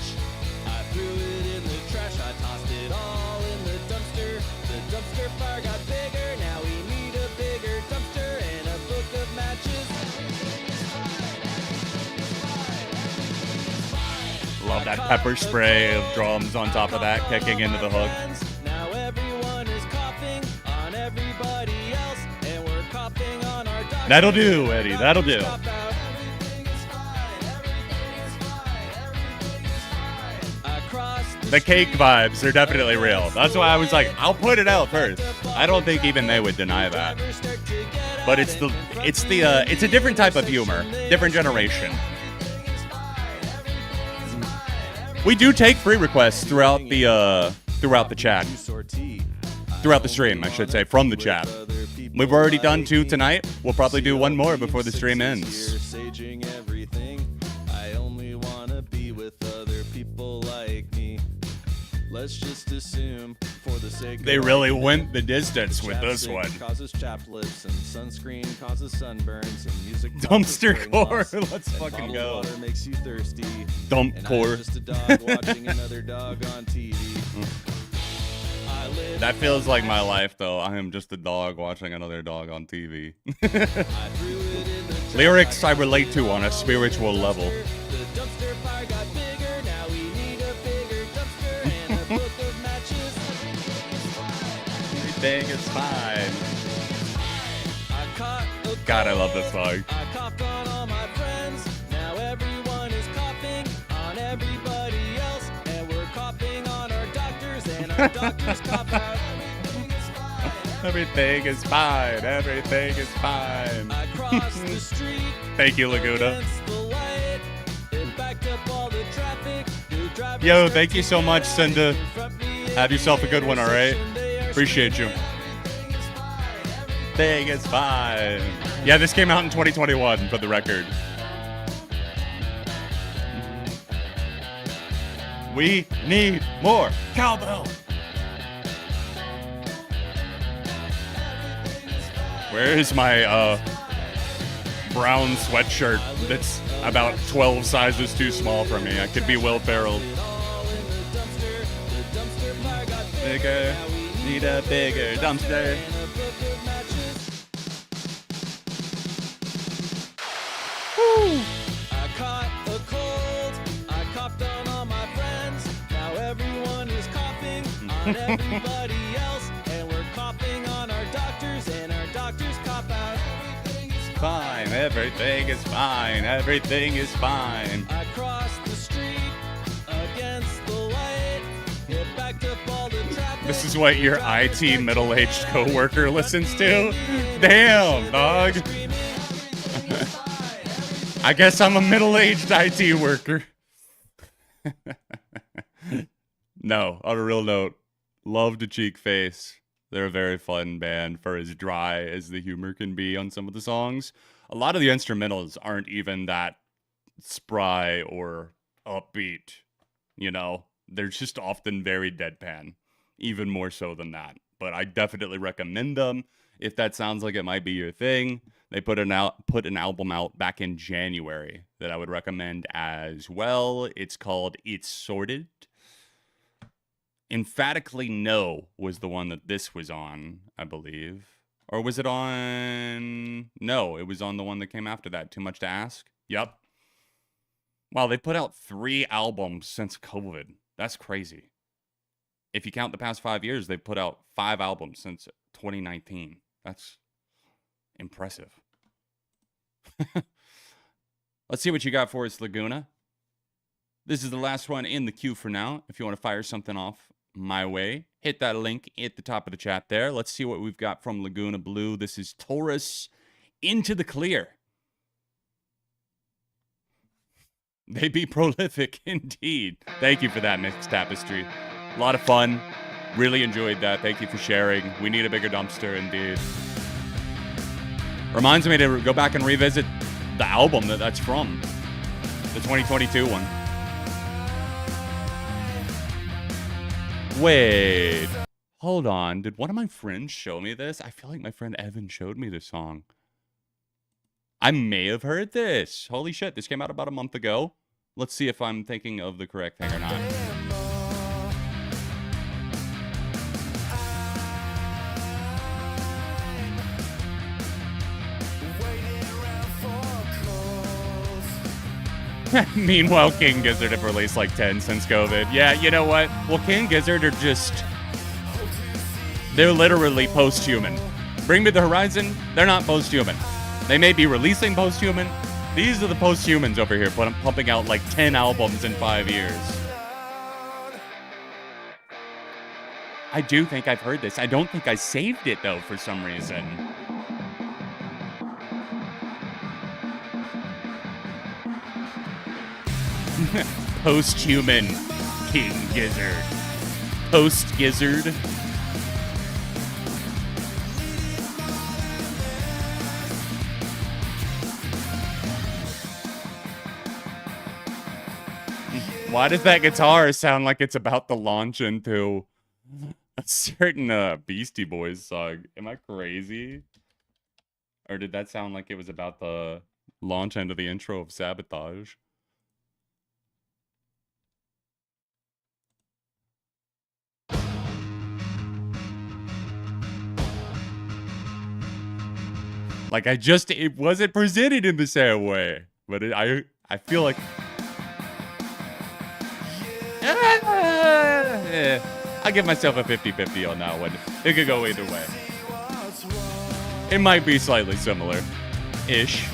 I threw it in the trash. I tossed it all in the dumpster. The dumpster fire got bigger. Now we need a bigger dumpster and a book of matches. Love that pepper spray of drums on top of that, kicking into the hook. Now everyone is coughing on everybody else, and we're coughing on our doctor. That'll do, Eddie. That'll do. The cake vibes are definitely real. That's why I was like, I'll put it out first. I don't think even they would deny that. But it's a different type of humor, different generation. We do take free requests throughout the chat, throughout the stream, I should say, from the chat. We've already done 2 tonight. We'll probably do 1 more before the stream ends. I only wanna be with other people like me. Let's just assume, for the sake They of really argument, went the distance with this chapstick one. Causes chapped lips and sunscreen causes sunburns and music Dumpster causes hearing core. loss, Let's and fucking bottled go. Water makes you thirsty. Dump And core. I'm just a dog watching another dog on TV. I live That feels like my life, though. I am just a dog watching another dog on TV. I threw it in the trash. Lyrics I relate to on a spiritual level. The dumpster fire got bigger. Now we need a bigger dumpster and a book of matches. Everything is fine. I caught a God, I love cold. this song. I coughed on all my friends. Now everyone is coughing on everybody else. And we're coughing on our doctors and our doctors cough out. Everything is fine. Everything is fine. I crossed the street. Thank you, Laguna. Against the light. It backed up all the traffic. New drivers Yo, started thank you so much, Cinda. in front of me. Have yourself a good one, all right? They are Appreciate you. Thing is fine. Yeah, this came out in 2021, for the record. We need more cowbell. Where is my brown sweatshirt that's about 12 sizes too small for me? I could be Will Ferrell. Bigger, need a bigger dumpster. I caught a cold. I coughed on all my friends. Now everyone is coughing on everybody else. And we're coughing on our doctors, and our doctors cough out. Fine, everything is fine, everything is fine. I crossed the street against the light. It backed up all the traffic. This is what your IT middle-aged coworker listens to? Damn, dog. I guess I'm a middle-aged IT worker. No, on a real note, love to Cheek Face. They're a very fun band for as dry as the humor can be on some of the songs. A lot of the instrumentals aren't even that spry or upbeat, you know? They're just often very deadpan, even more so than that. But I definitely recommend them if that sounds like it might be your thing. They put an album out back in January that I would recommend as well. It's called It's Sorted. Emphatically No was the one that this was on, I believe. Or was it on... No, it was on the one that came after that. Too Much to Ask? Yep. Wow, they put out 3 albums since COVID. That's crazy. If you count the past 5 years, they've put out 5 albums since 2019. That's impressive. Let's see what you got for us, Laguna. This is the last one in the queue for now. If you want to fire something off my way, hit that link at the top of the chat there. Let's see what we've got from Laguna Blue. This is Taurus Into the Clear. They be prolific indeed. Thank you for that, Mix Tapestry. A lot of fun. Really enjoyed that. Thank you for sharing. We need a bigger dumpster indeed. Reminds me to go back and revisit the album that's from. The 2022 one. Wait. Hold on. Did one of my friends show me this? I feel like my friend Evan showed me this song. I may have heard this. Holy shit, this came out about a month ago. Let's see if I'm thinking of the correct thing or not. Meanwhile, King Gizzard have released like 10 since COVID. Yeah, you know what? Well, King Gizzard are just... They're literally post-human. Bring Me the Horizon, they're not post-human. They may be releasing Posthuman. These are the Posthumans over here, pumping out like 10 albums in 5 years. I do think I've heard this. I don't think I saved it, though, for some reason. Posthuman King Gizzard. Post-Gizzard. Why does that guitar sound like it's about to launch into a certain Beastie Boys song? Am I crazy? Or did that sound like it was about to launch into the intro of Sabotage? Like it wasn't presented in the same way, but I feel like I give myself a 50-50 on that one. It could go either way. It might be slightly similar-ish.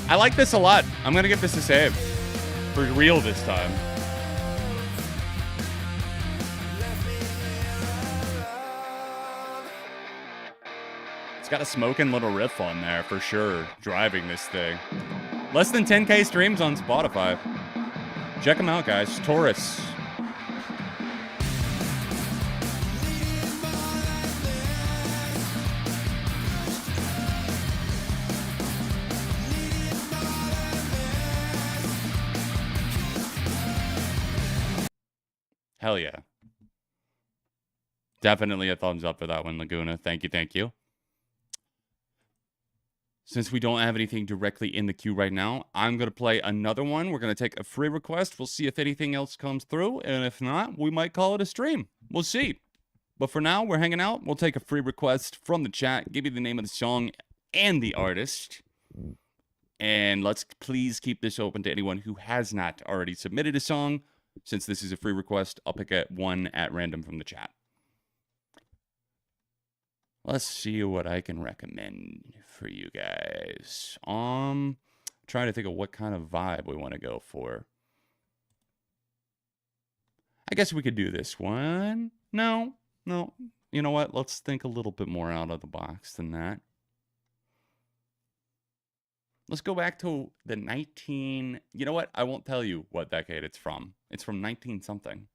I like this a lot. I'm gonna give this a save. For real this time. It's got a smoking little riff on there for sure, driving this thing. Less than 10K streams on Spotify. Check them out, guys. Taurus. Hell yeah. Definitely a thumbs up for that one, Laguna. Thank you, thank you. Since we don't have anything directly in the queue right now, I'm going to play another one. We're going to take a free request. We'll see if anything else comes through. And if not, we might call it a stream. We'll see. But for now, we're hanging out. We'll take a free request from the chat, give you the name of the song and the artist. And let's please keep this open to anyone who has not already submitted a song. Since this is a free request, I'll pick one at random from the chat. Let's see what I can recommend for you guys. Trying to think of what kind of vibe we want to go for. I guess we could do this one. No. You know what? Let's think a little bit more out of the box than that. Let's go back to the 19... You know what? I won't tell you what decade it's from. It's from 19-something.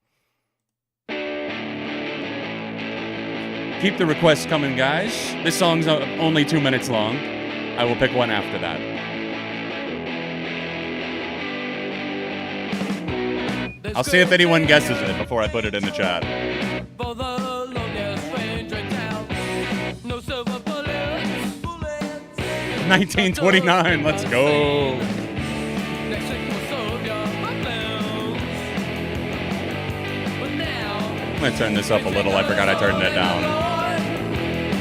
Keep the requests coming, guys. This song's only 2 minutes long. I will pick one after that. I'll see if anyone guesses it before I put it in the chat. 1929, let's go. I'm gonna turn this up a little. I forgot I turned it down.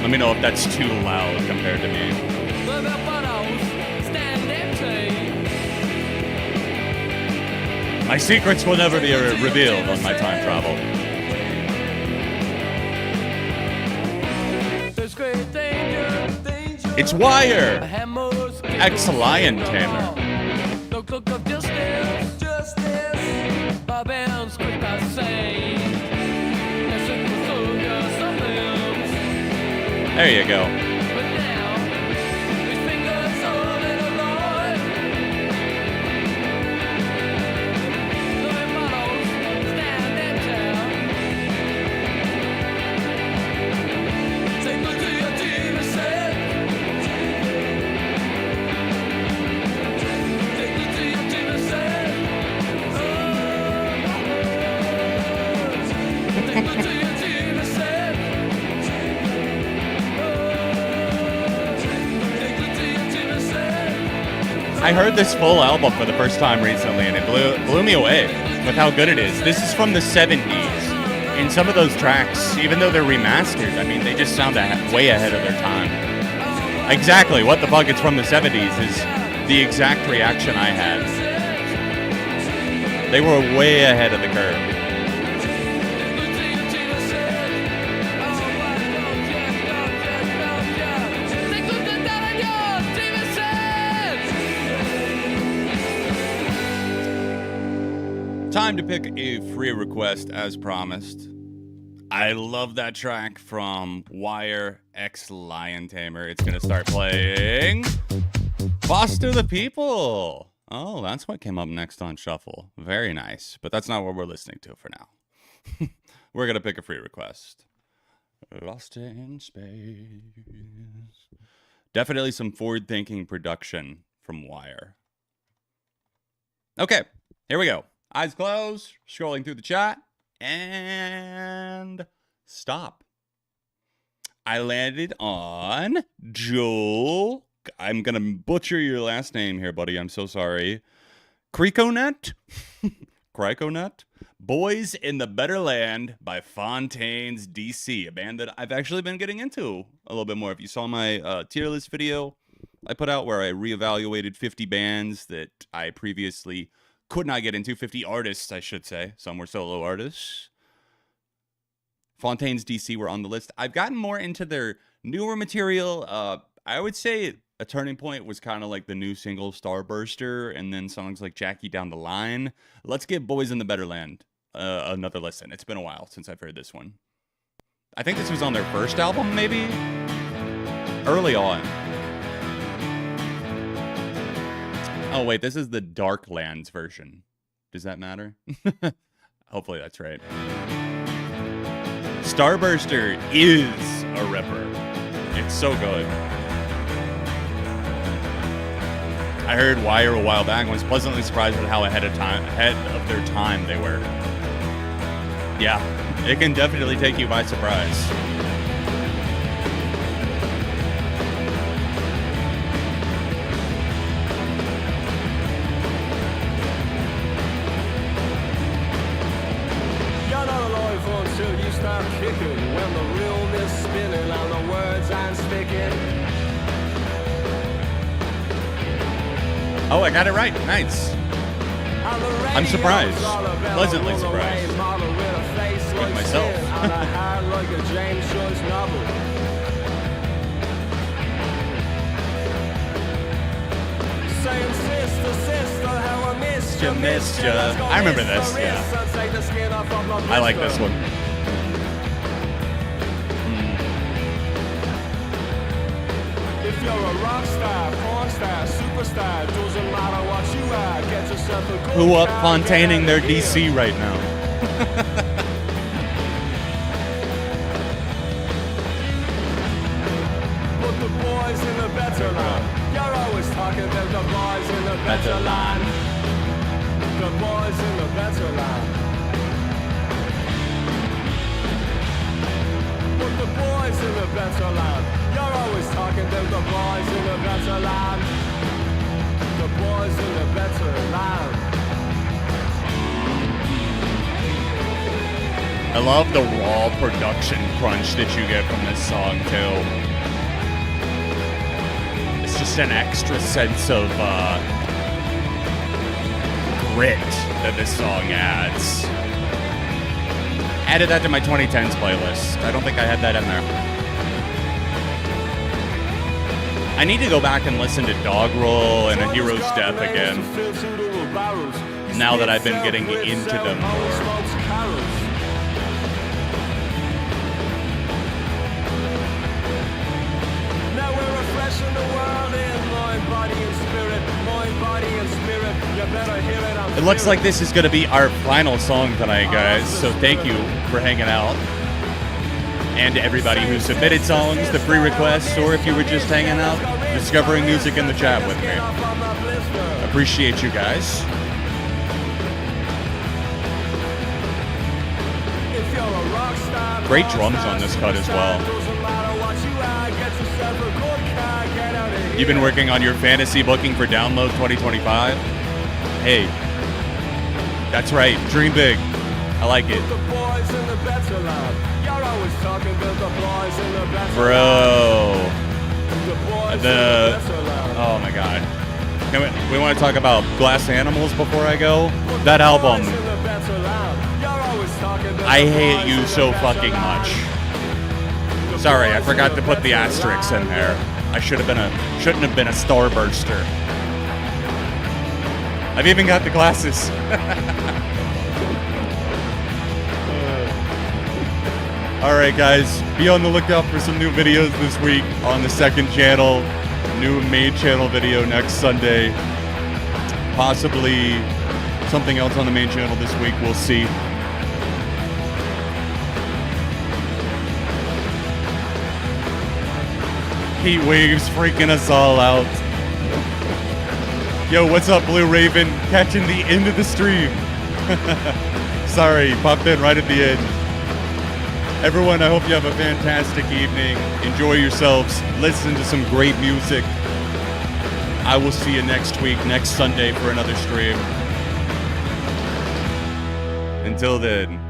Let me know if that's too loud compared to me. My secrets will never be revealed on my time travel. It's Wire! Ex-Lion Tamer. There you go. I heard this full album for the first time recently, and it blew me away with how good it is. This is from the 70s, and some of those tracks, even though they're remastered, I mean, they just sound way ahead of their time. Exactly. What the fuck? It's from the 70s is the exact reaction I had. They were way ahead of the curve. Time to pick a free request as promised. I love that track from Wire X Lion Tamer. It's going to start playing Foster the People. Oh, that's what came up next on Shuffle. Very nice. But that's not what we're listening to for now. We're going to pick a free request. Lost in Space. Definitely some forward-thinking production from Wire. Okay, here we go. Eyes closed, scrolling through the chat, and stop. I landed on Joel. I'm going to butcher your last name here, buddy. I'm so sorry. Criconet? Criconet? Boys in the Better Land by Fontaines DC, a band that I've actually been getting into a little bit more. If you saw my tier list video I put out where I reevaluated 50 bands that I previously could not get into, 50 artists, I should say. Some were solo artists. Fontaines DC were on the list. I've gotten more into their newer material. I would say a turning point was kind of like the new single Starburster, and then songs like Jackie Down the Line. Let's give Boys in the Better Land another listen. It's been a while since I've heard this one. I think this was on their first album, maybe? Early on. Oh, wait, this is the Darklands version. Does that matter? Hopefully that's right. Starburster is a ripper. It's so good. I heard Wire a while back and was pleasantly surprised at how ahead of their time they were. Yeah, it can definitely take you by surprise. Start kicking when the room is spinning on the words I'm speaking. Oh, I got it right. Nice. I'm surprised. Pleasantly surprised. With myself. Saying, sister, sister, how I missed you, Missed ya. I remember this, yeah. I like this one. If you're a rock star, porn star, superstar, doesn't matter what you are, get yourself a good Who up car, Fontaining get their out of here. DC right now? Put the boys in the better land. You're always talking about the boys in the better land. The boys in the better land. Put the boys in the better land. You're always talking about the boys in the better land. The boys in the better land. I love the raw production crunch that you get from this song, too. It's just an extra sense of grit that this song adds. Added that to my 2010s playlist. I don't think I had that in there. I need to go back and listen to Dog Roll and A Hero's Death again, now that I've been getting into them more. Now we're refreshing the world in mind, body and spirit. Mind, body and spirit. You better hear it. It looks like this is going to be our final song tonight, guys, so thank you for hanging out. And to everybody who submitted songs, the free requests, or if you were just hanging out, discovering music in the chat with me. Appreciate you guys. Great drums on this cut as well. You've been working on your fantasy booking for Download 2025? Hey, that's right, dream big. I like it. Bro, Oh my god. We want to talk about Glass Animals before I go? That album, I hate you so fucking much. Sorry, I forgot to put the asterisks in there. I shouldn't have been a starburster. I've even got the glasses. Alright guys, be on the lookout for some new videos this week on the second channel. New main channel video next Sunday. Possibly something else on the main channel this week, we'll see. Heat waves freaking us all out. Yo, what's up, Blue Raven? Catching the end of the stream. Sorry, popped in right at the end. Everyone, I hope you have a fantastic evening. Enjoy yourselves. Listen to some great music. I will see you next week, next Sunday, for another stream. Until then.